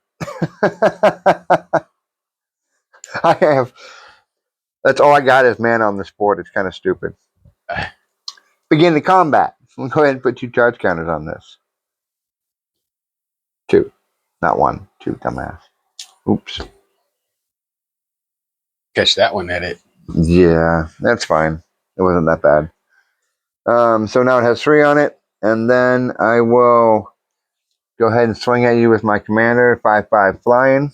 I have... That's all I got is mana on this board. It's kind of stupid. Begin the combat. We'll go ahead and put 2 charge counters on this. 2. Not 1. 2, dumbass. Oops. Catch that one, edit. Yeah, that's fine. It wasn't that bad. So now it has 3 on it. And then I will go ahead and swing at you with my commander. 5/5 flying.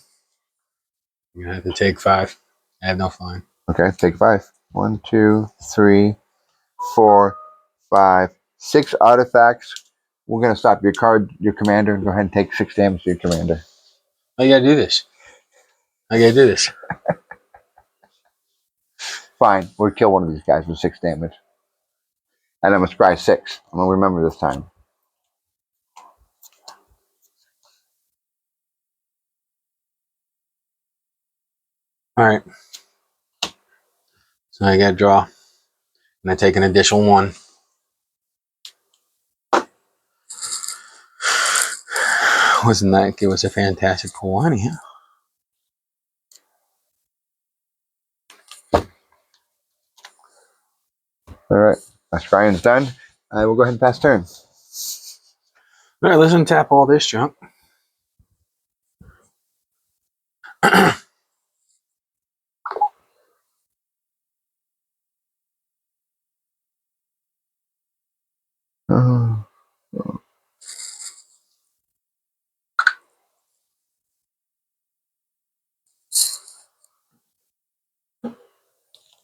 You're going to have to take 5. I have no flying. Okay, take 5. 1, 2, 3, 4, 5, 6 artifacts. We're going to stop your commander, and go ahead and take 6 damage to your commander. I got to do this. Fine, we'll kill one of these guys with 6 damage. And I'm going to scry 6. I'm going to remember this time. All right. So I got to draw. And I take an additional 1. Wasn't that? It was a fantastic pull, anyhow. All right, my scrying's done. I will go ahead and pass turn. All right, let's untap all this junk.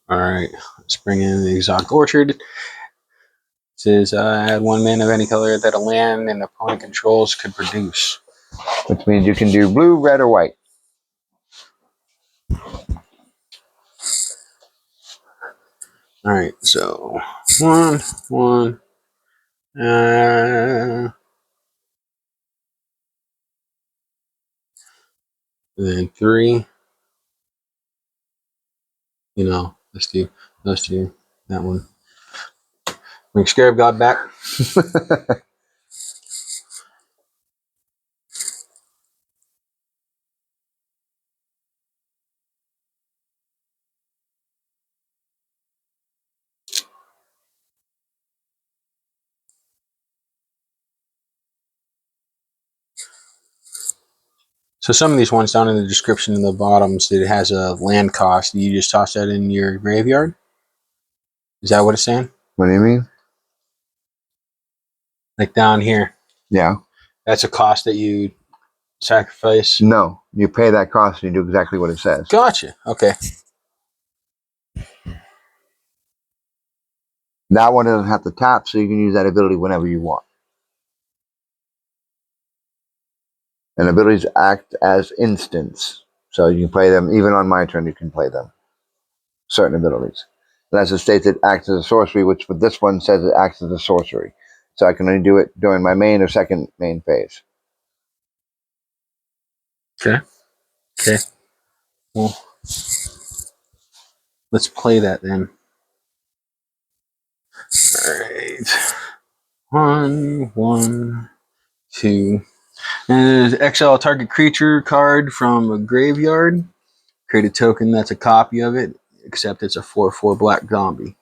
All right, let's bring in the Exotic Orchard. It says add 1 mana of any color that a land and opponent controls could produce. Which means you can do blue, red, or white. All right, so 1, 1. And then 3. You know, let's do those 2. That one. Make Scarab God back. So some of these ones down in the description in the bottoms, it has a land cost. You just toss that in your graveyard? Is that what it's saying? What do you mean? Like down here. Yeah. That's a cost that you sacrifice? No, you pay that cost and you do exactly what it says. Gotcha. Okay. That one doesn't have to tap, so you can use that ability whenever you want. And abilities act as instants. So you can play them, even on my turn, you can play them. Certain abilities. And as it states, it acts as a sorcery, which with this one says it acts as a sorcery. So I can only do it during my main or second main phase. Okay. Okay. Well, let's play that then. All right. 1, 2. And exile target creature card from a graveyard. Create a token that's a copy of it, except it's a 4/4 black zombie.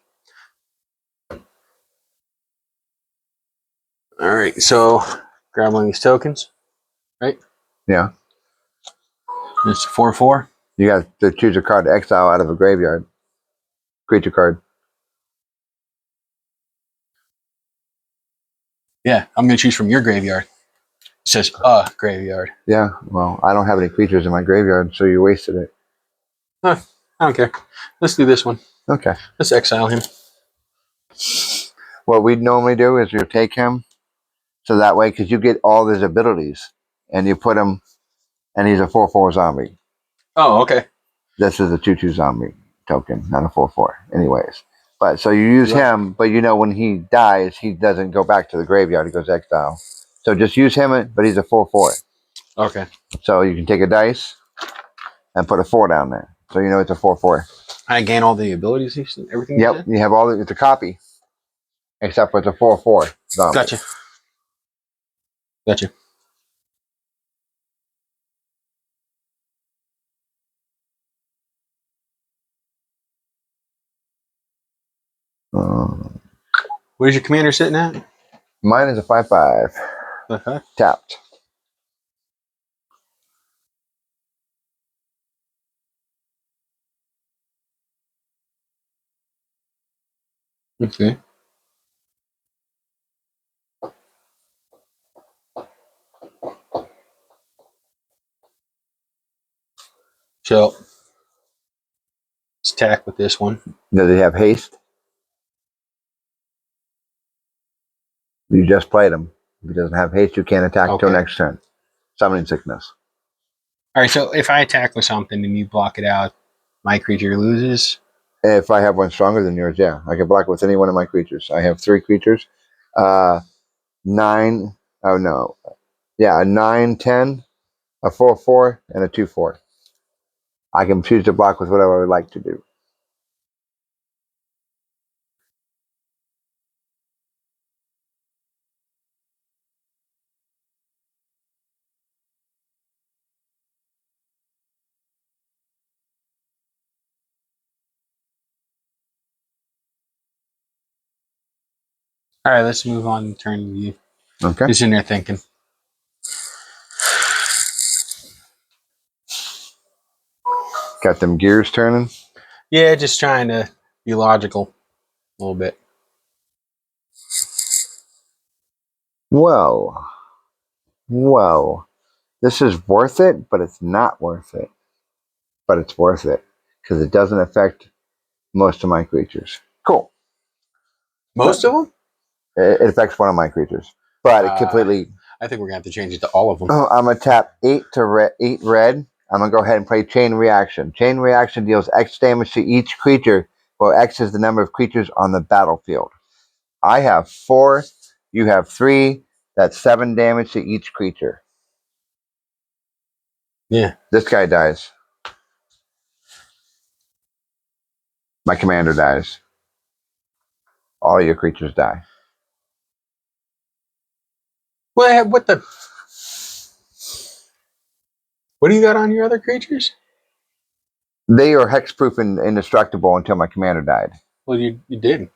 All right, so grab one of these tokens, right? Yeah. It's 4/4. You got to choose a card to exile out of a graveyard. Creature card. Yeah, I'm going to choose from your graveyard. It says graveyard. Yeah, well, I don't have any creatures in my graveyard, so you wasted it. Huh, I don't care. Let's do this one. Okay. Let's exile him. What we'd normally do is you take him, so that way, because you get all his abilities, and you put him, and he's a 4/4 zombie. Oh, okay. This is a 2/2 zombie token, not a 4/4. Anyways, but so you use him, but you know when he dies, he doesn't go back to the graveyard; he goes exile. So just use him, but he's a 4/4. Okay. So you can take a dice and put a 4 down there, so you know it's a 4/4. I gain all the abilities, everything. Yep, you have all it's a copy, except for it's a 4/4 zombie. Gotcha. Gotcha. Where's your commander sitting at? Mine is a 5/5 Okay. tapped. Okay. So let's attack with this one. Does he have haste? You just played him. If he doesn't have haste, you can't attack till next turn. Summoning sickness. All right. So if I attack with something and you block it out, my creature loses. If I have one stronger than yours, yeah, I can block with any one of my creatures. I have 3 creatures. 9. Oh no. Yeah, a 9, 10, a 4/4, and a 2/4. I can choose to block with whatever I would like to do. All right. Let's move on and turn to you. Okay. Just in there thinking. Got them gears turning. Yeah, just trying to be logical a little bit. Well, this is worth it, but it's not worth it. But it's worth it because it doesn't affect most of my creatures. Cool. Most of them? It affects one of my creatures, but it completely. I think we're gonna have to change it to all of them. I'm gonna tap 8 red. I'm gonna go ahead and play Chain Reaction. Chain Reaction deals X damage to each creature, where X is the number of creatures on the battlefield. I have 4. You have 3. That's 7 damage to each creature. Yeah. This guy dies. My commander dies. All your creatures die. Well, what the? What do you got on your other creatures? They are hexproof and indestructible until my commander died. Well, you did.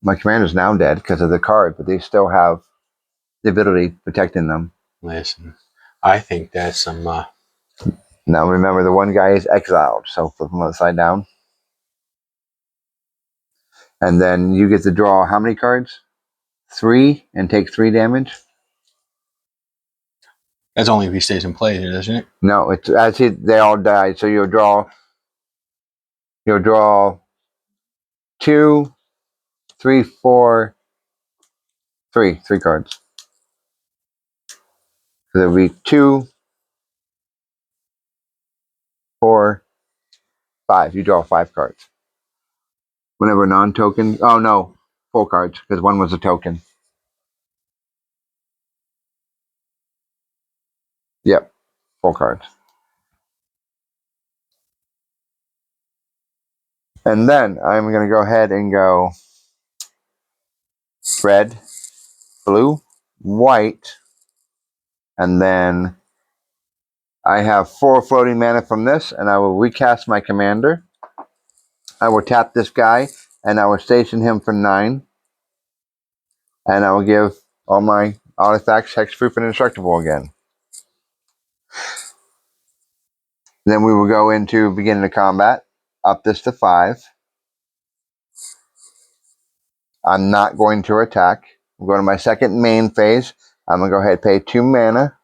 My commander's now dead because of the card, but they still have the ability protecting them. Listen, I think that's some. Now remember, the one guy is exiled, so flip him upside down. And then you get to draw how many cards? 3 and take 3 damage? That's only if he stays in play, doesn't it? No, it's as they all die. So you'll draw 2, 3, 4, 3 cards. So there'll be 2, 4, 5. You draw 5 cards. Whenever non-token. Oh no, 4 cards because one was a token. Yep, 4 cards. And then I'm going to go ahead and go red, blue, white, and then I have 4 floating mana from this, and I will recast my commander. I will tap this guy, and I will station him for 9, and I will give all my artifacts hexproof and indestructible again. Then we will go into beginning of combat, up this to 5. I'm not going to attack. We'll go to my second main phase. I'm going to go ahead and pay 2 mana.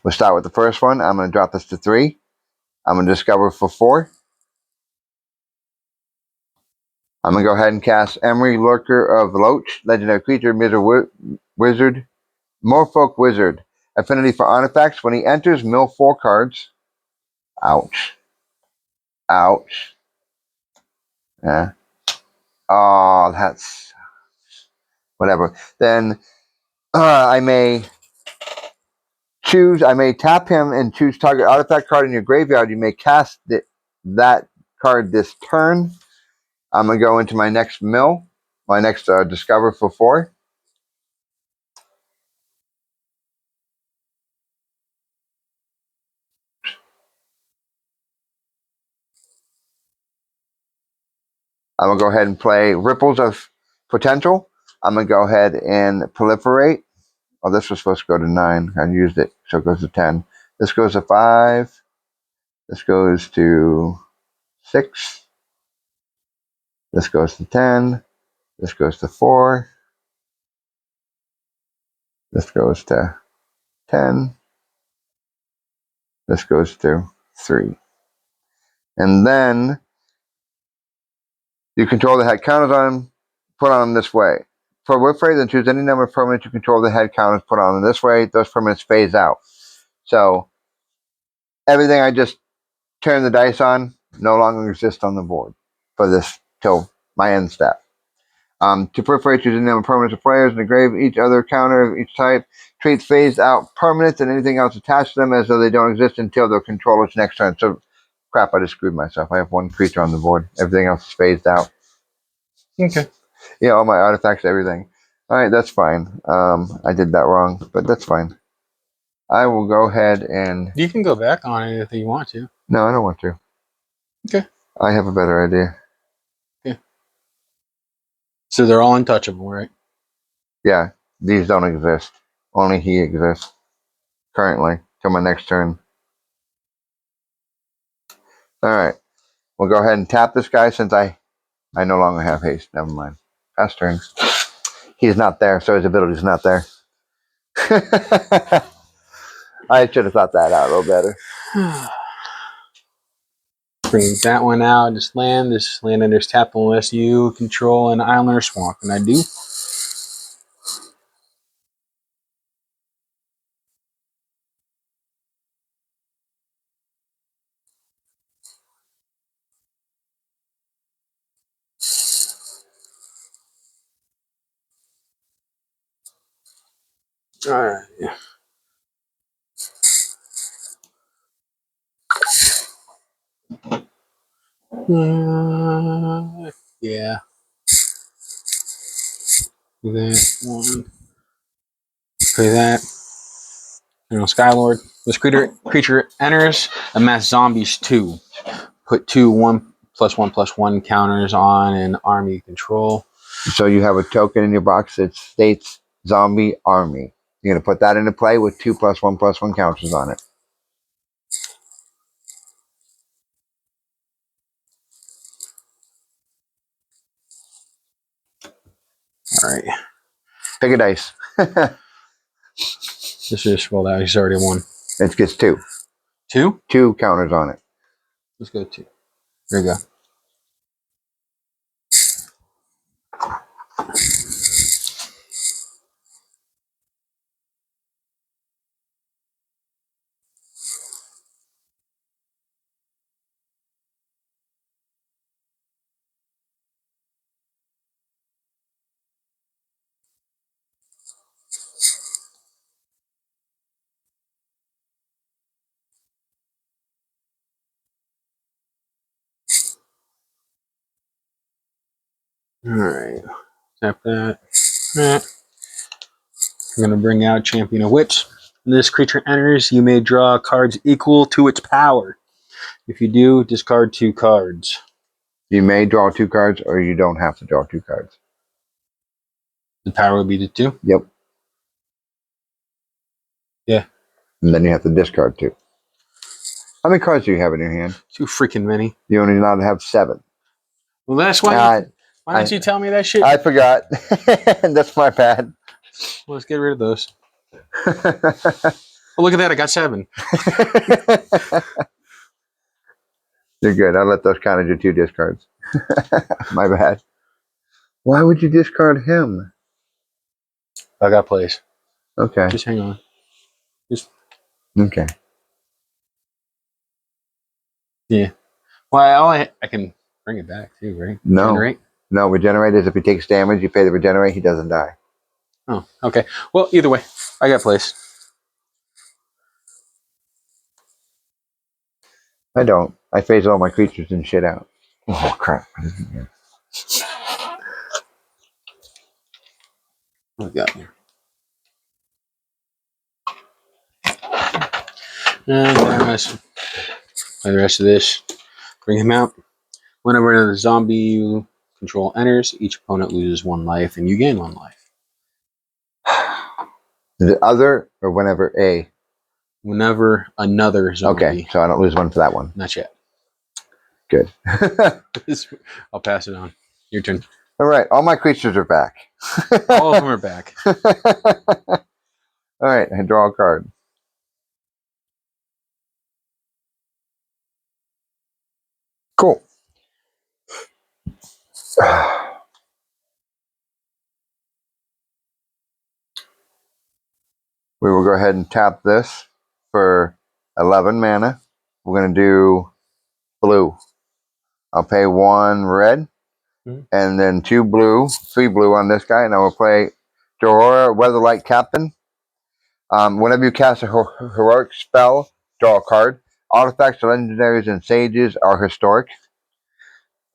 We'll start with the first one. I'm going to drop this to 3. I'm going to discover for 4. I'm going to go ahead and cast Emery, Lurker of Loach, legendary creature, wizard, Morefolk Wizard. Affinity for artifacts. When he enters, mill 4 cards. Ouch. Ouch. Yeah. Oh, that's whatever. Then I may tap him and choose target artifact card in your graveyard. You may cast that card this turn. I'm going to go into my next mill, my next discover for 4. I'm going to go ahead and play Ripples of Potential. I'm going to go ahead and proliferate. Oh, this was supposed to go to 9. I used it, so it goes to 10. This goes to 5. This goes to 6. This goes to 10. This goes to 4. This goes to 10. This goes to 3. And then you control the head counters on them, put on them this way. For Whiphrey, then choose any number of permanents you control the head counters, put on them this way. Those permanents phase out. So everything I just turned the dice on no longer exists on the board for this till my end step. To proliferate, choose any number of permanents of players in the grave. Each other counter of each type treats phased out permanents and anything else attached to them as though they don't exist until their controller's next turn. So crap, I just screwed myself. I have 1 creature on the board. Everything else is phased out. Okay. Yeah, all my artifacts, everything. All right, that's fine. I did that wrong, but that's fine. I will go ahead and... You can go back on it if you want to. No, I don't want to. Okay. I have a better idea. Yeah. So they're all untouchable, right? Yeah, these don't exist. Only he exists. Currently, till my next turn. All right. We'll go ahead and tap this guy since I no longer have haste. Never mind. Pass turn. He's not there, so his ability's not there. I should have thought that out a little better. Bring that one out. This land enters tap unless you control an island or swamp, and I do. All right. Yeah. Do that one. Play that. Skylord. This creature enters. Amass zombies 2. Put 2 1+1/+1 counters on an army you control. So you have a token in your box that states zombie army. You're going to put that into play with 2+1/+1 counters on it. All right. Pick a dice. This is, well, that is already 1. It gets 2. 2? 2 counters on it. Let's go 2. There you go. Alright. Tap that. Alright. I'm gonna bring out Champion of Wits. When this creature enters, you may draw cards equal to its power. If you do, discard 2 cards. You may draw 2 cards, or you don't have to draw 2 cards. The power would be the 2? Yep. Yeah. And then you have to discard 2. How many cards do you have in your hand? Too freaking many. You only allowed to have 7. Well, that's why. Why didn't you tell me that shit? I forgot. That's my bad. Well, let's get rid of those. Oh, look at that. I got 7. You're good. I let those count as your 2 discards. My bad. Why would you discard him? I got plays. Okay. Just hang on. Okay. Yeah. Well, I can bring it back too, right? No. Generate? No, regenerate is if he takes damage, you pay the regenerate, he doesn't die. Oh, okay. Well, either way, I got plays. I don't. I phase all my creatures and shit out. Oh, crap. What we got here? And let's play the rest of this. Bring him out. Whenever another zombie you control enters, each opponent loses 1 life and you gain 1 life. Is it other or whenever A? Whenever another zombie. Okay, so I don't lose 1 for that one. Not yet. Good. I'll pass it on. Your turn. All right, all my creatures are back. All of them are back. All right, I draw a card. Cool. We will go ahead and tap this for 11 mana. We're going to do blue. I'll pay 1 red, and then 2 blue, 3 blue on this guy, and I will play Dorora, Weatherlight Captain. Whenever you cast a heroic spell, draw a card. Artifacts, legendaries, and sages are historic.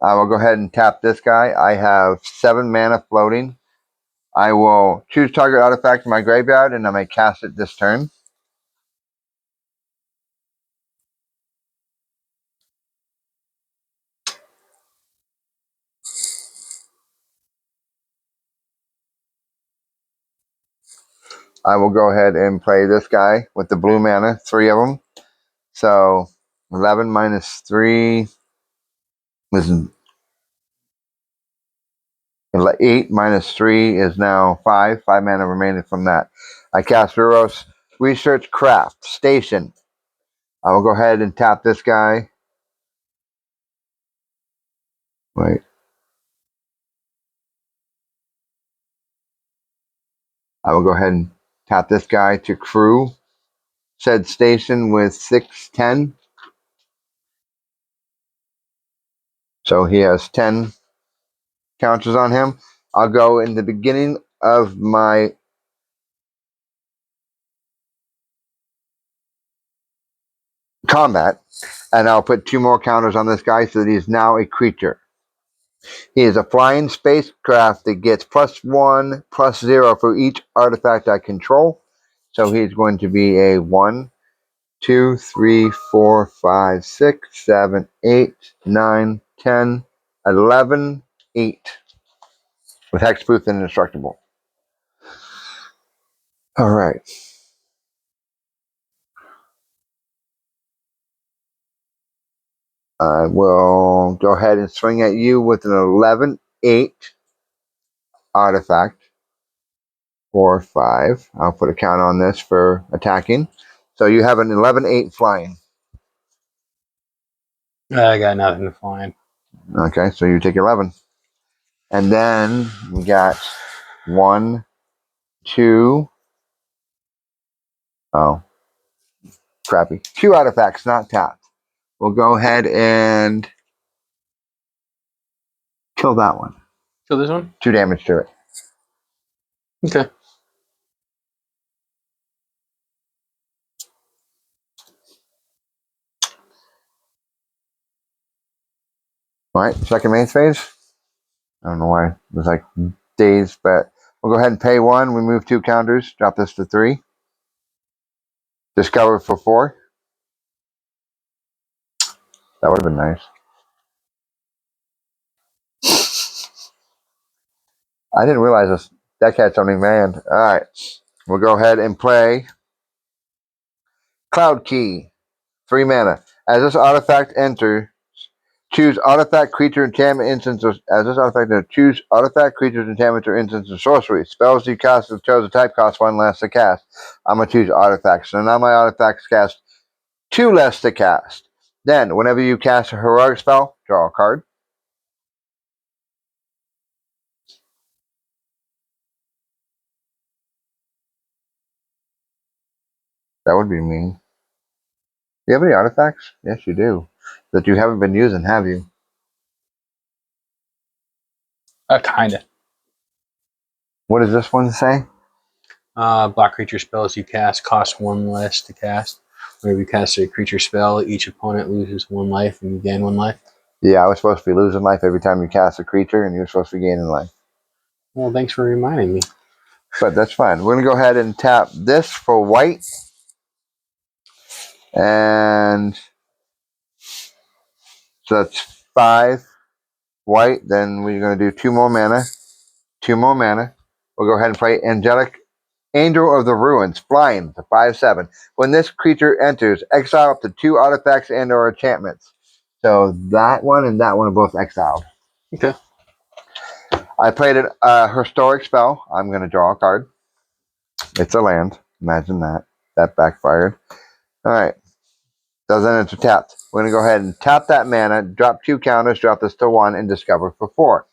I will go ahead and tap this guy. I have 7 mana floating. I will choose target artifact in my graveyard, and I may cast it this turn. I will go ahead and play this guy with the blue mana, 3 of them. So 11 minus 3 is 8 minus 3 is now 5. 5 mana remaining from that. I cast Ruros Research Craft Station. I will go ahead and tap this guy. Wait. I will go ahead and tap this guy to crew said station with 6/10. So he has 10 counters on him. I'll go in the beginning of my combat, and I'll put 2 more counters on this guy so that he's now a creature. He is a flying spacecraft that gets +1, +0 for each artifact I control. So he's going to be a 1, 2, 3, 4, 5, 6, 7, 8, 9, 10, 11, 8. With Hexproof and Indestructible. All right. I will go ahead and swing at you with an 11/8 artifact. 4, 5. I'll put a count on this for attacking. So you have an 11/8 flying. I got nothing to find. Okay, so you take 11. And then we got 1, 2. Oh, crappy. 2 artifacts not tapped. We'll go ahead and kill that one. Kill this one? 2 damage to it. Okay. All right, second main phase. I don't know why. It was like days, but we'll go ahead and pay 1. We move 2 counters. Drop this to 3. Discover for 4. That would have been nice. I didn't realize this deck had so many land. Alright. We'll go ahead and play Cloud Key. 3 mana. As this artifact enters, choose artifact, creature, enchantment, instance, or as this artifact enters, choose artifact, creatures, enchantments, or instance, or sorcery. Spells you cast with chosen type cost 1 less to cast. I'm going to choose artifacts. So now my artifacts cast 2 less to cast. Then, whenever you cast a heroic spell, draw a card. That would be mean. Do you have any artifacts? Yes, you do. That you haven't been using, have you? Kinda. What does this one say? Block creature spells you cast cost 1 less to cast. Whenever you cast a creature spell, each opponent loses 1 life and you gain 1 life. Yeah, I was supposed to be losing life every time you cast a creature, and you're supposed to be gaining life. Well, thanks for reminding me. But that's fine. We're going to go ahead and tap this for white. And so that's 5 white. Then we're going to do 2 more mana. 2 more mana. We'll go ahead and play Angelic Angel of the Ruins, flying to 5/7. When this creature enters, exile up to 2 artifacts and/or enchantments. So that one and that one are both exiled. Okay. I played a historic spell. I'm going to draw a card. It's a land. Imagine that. That backfired. All right. Doesn't enter tapped. We're going to go ahead and tap that mana, drop 2 counters, drop this to 1, and discover for 4.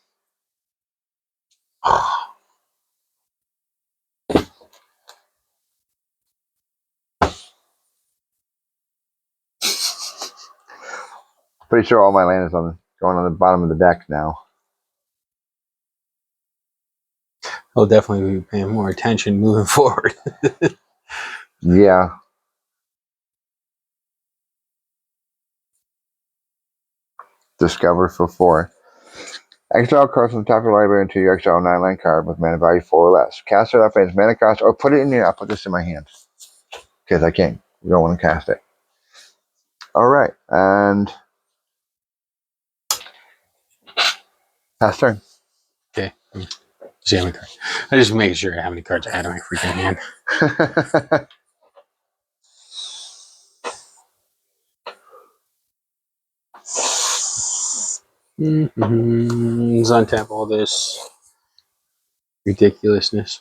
Pretty sure all my land is going on the bottom of the deck now. I'll definitely be paying more attention moving forward. Yeah. Discover for 4. Exile cards from the top of your library into your exile 9-line card with mana value 4 or less. Cast it up as mana cost, or put it in your. I'll put this in my hand because I can't. We don't want to cast it. All right, and pass turn. Okay. See how many cards. I just make sure how many cards I had in my freaking hand. Let's untap all this ridiculousness.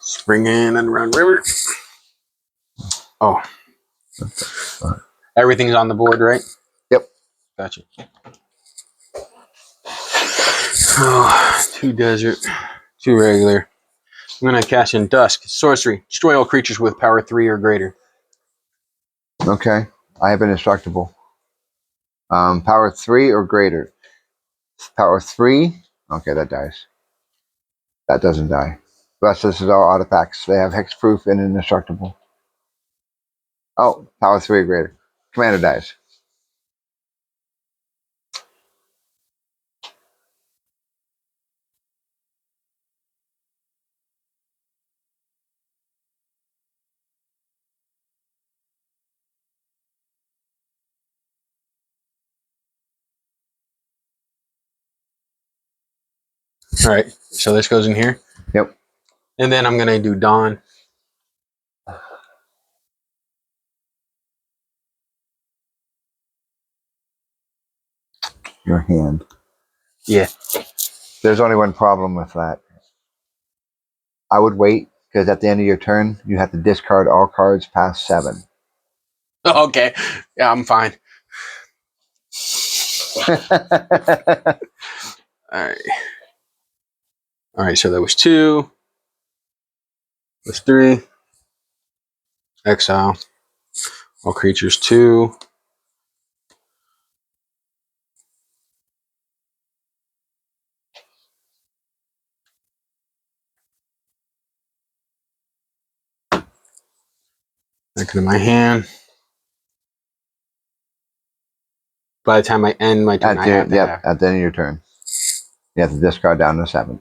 Spring in Underground River. Oh. Everything's on the board, right? Yep. Gotcha. Oh, 2 desert, 2 regular. I'm going to cast in Dusk. Sorcery. Destroy all creatures with power 3 or greater. Okay. I have an indestructible. Power 3 or greater. Power 3. Okay, that dies. That doesn't die. The rest of this is all artifacts. They have hexproof and indestructible. Oh, power 3 or greater. Commander dies. All right. So this goes in here. Yep. And then I'm going to do Dawn. Your hand. Yeah. There's only one problem with that. I would wait because at the end of your turn, you have to discard all cards past 7. Okay. Yeah, I'm fine. All right. All right. So that was 2. That's 3. Exile. All creatures 2. Back into my hand. By the time I end my turn, I have to have. At the end of your turn. You have to discard down to 7.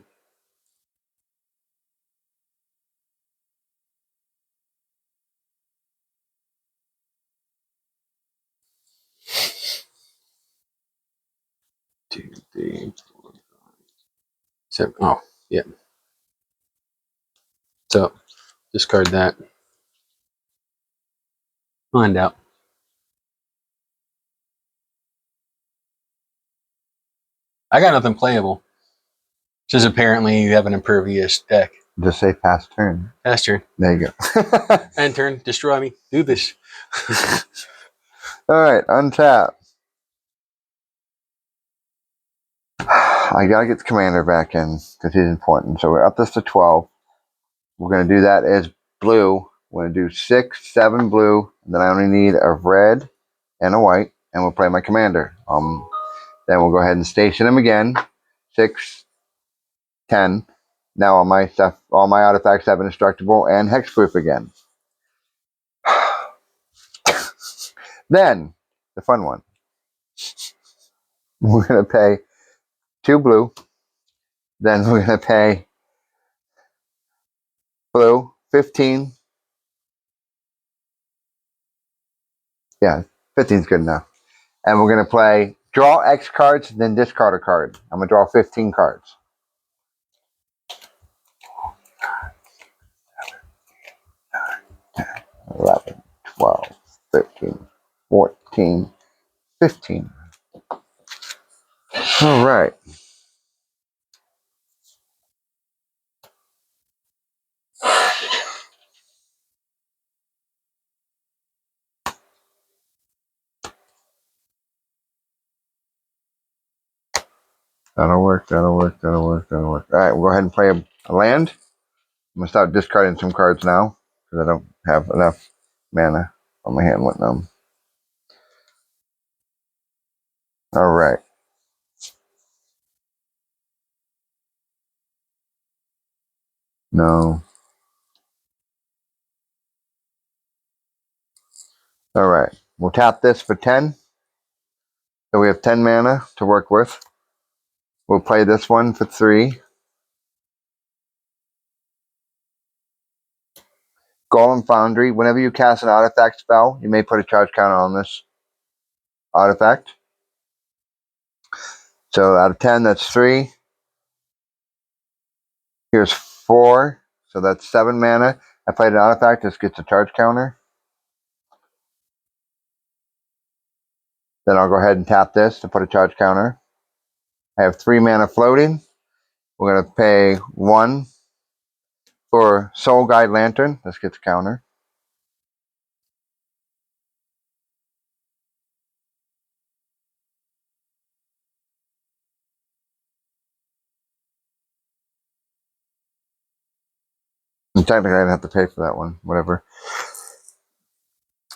Two, three, 4, 5, 7. Oh, yeah. So discard that. Find out. I got nothing playable. Just apparently you have an impervious deck. Just say pass turn. Pass turn. There you go. End turn. Destroy me. Do this. Alright, untap. I gotta get the commander back in because he's important. So we're up this to 12. We're gonna do that as blue. We're gonna do 6, 7 blue, and then I only need a red and a white, and we'll play my commander. Then we'll go ahead and station him again. 6, 10. Now all my stuff, all my artifacts have indestructible and hexproof again. Then the fun one. We're gonna pay 2 blue. Then we're gonna pay blue 15. Yeah, 15 is good enough. And we're gonna play draw X cards, then discard a card. I'm gonna draw 15 cards. 11, 12, 13, 14, 15. All right. That'll work. All right, we'll go ahead and play a land. I'm gonna start discarding some cards now because I don't have enough mana on my hand with them. All right. No. All right. We'll tap this for 10. So we have 10 mana to work with. We'll play this one for 3. Golem Foundry. Whenever you cast an artifact spell, you may put a charge counter on this artifact. So out of 10, that's 3. Here's 4. So that's 7 mana. I played an artifact. This gets a charge counter. Then I'll go ahead and tap this to put a charge counter. I have 3 mana floating. We're going to pay 1 for Soul Guide Lantern. This gets a counter. And technically, I didn't have to pay for that one. Whatever.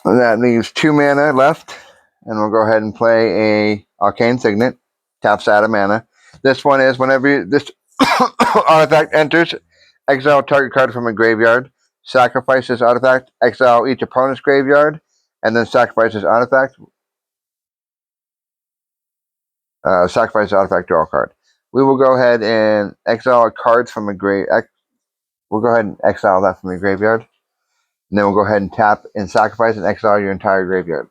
And that leaves 2 mana left. And we'll go ahead and play a Arcane Signet. Taps out of mana. This one is whenever this artifact enters, exile target card from a graveyard. Sacrifice this artifact. Exile each opponent's graveyard. And then sacrifice this artifact. Sacrifice the artifact, draw a card. We will go ahead and exile a card from a we'll go ahead and exile that from your graveyard. And then we'll go ahead and tap and sacrifice and exile your entire graveyard.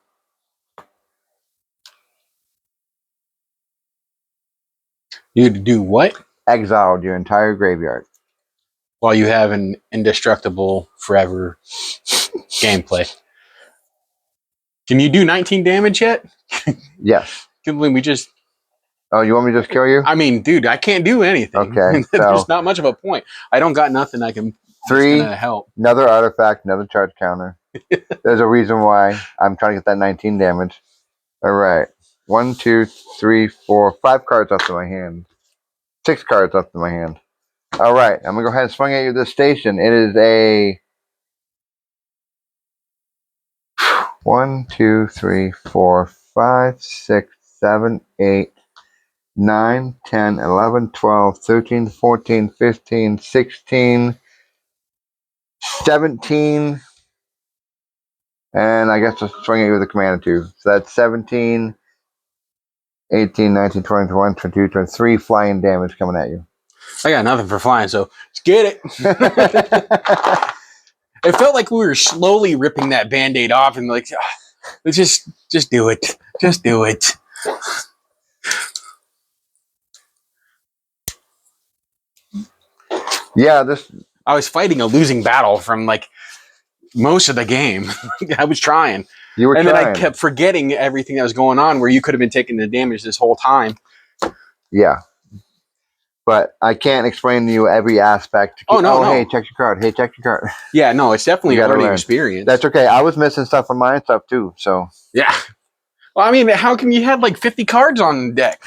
You do what? Exiled your entire graveyard. While you have an indestructible forever gameplay. Can you do 19 damage yet? Yes. Can we just... Oh, you want me to just kill you? I mean, dude, I can't do anything. Okay. There's So not much of a point. I don't got nothing I can... 3, gonna help. another artifact, another charge counter. There's a reason why I'm trying to get that 19 damage. All right. 1, 2, 3, 4, 5 cards left in my hand. 6 cards left in my hand. All right. I'm going to go ahead and swing at you this station. It is a 1, 2, 3, 4, 5, 6, 7, 8, 9, 10, 11, 12, 13, 14, 15, 16, 17, And I guess just swing at you with a command or 2. So that's 17, 18, 19, 20, 21, 22, 23 flying damage coming at you. I got nothing for flying, so let's get it. It felt like we were slowly ripping that Band-Aid off and like, let's just do it. Just do it. Yeah, this. I was fighting a losing battle from like most of the game. I was trying. You were and trying. then I kept forgetting everything that was going on where you could have been taking the damage this whole time. Yeah. But I can't explain to you every aspect. Oh, no. Hey, check your card. Hey, check your card. Yeah, no, it's definitely a learning experience. That's okay. I was missing stuff on my stuff too, so. Yeah. Well, I mean, how come you had like 50 cards on deck?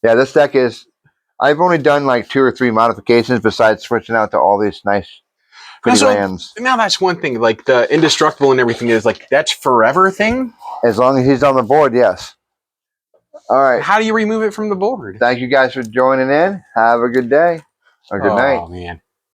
Yeah, this deck is... I've only done like 2 or 3 modifications besides switching out to all these nice pretty lands. Now that's one thing. Like the indestructible and everything is like, that's forever thing? As long as he's on the board, yes. All right. How do you remove it from the board? Thank you guys for joining in. Have a good day. Or good night. Oh, man.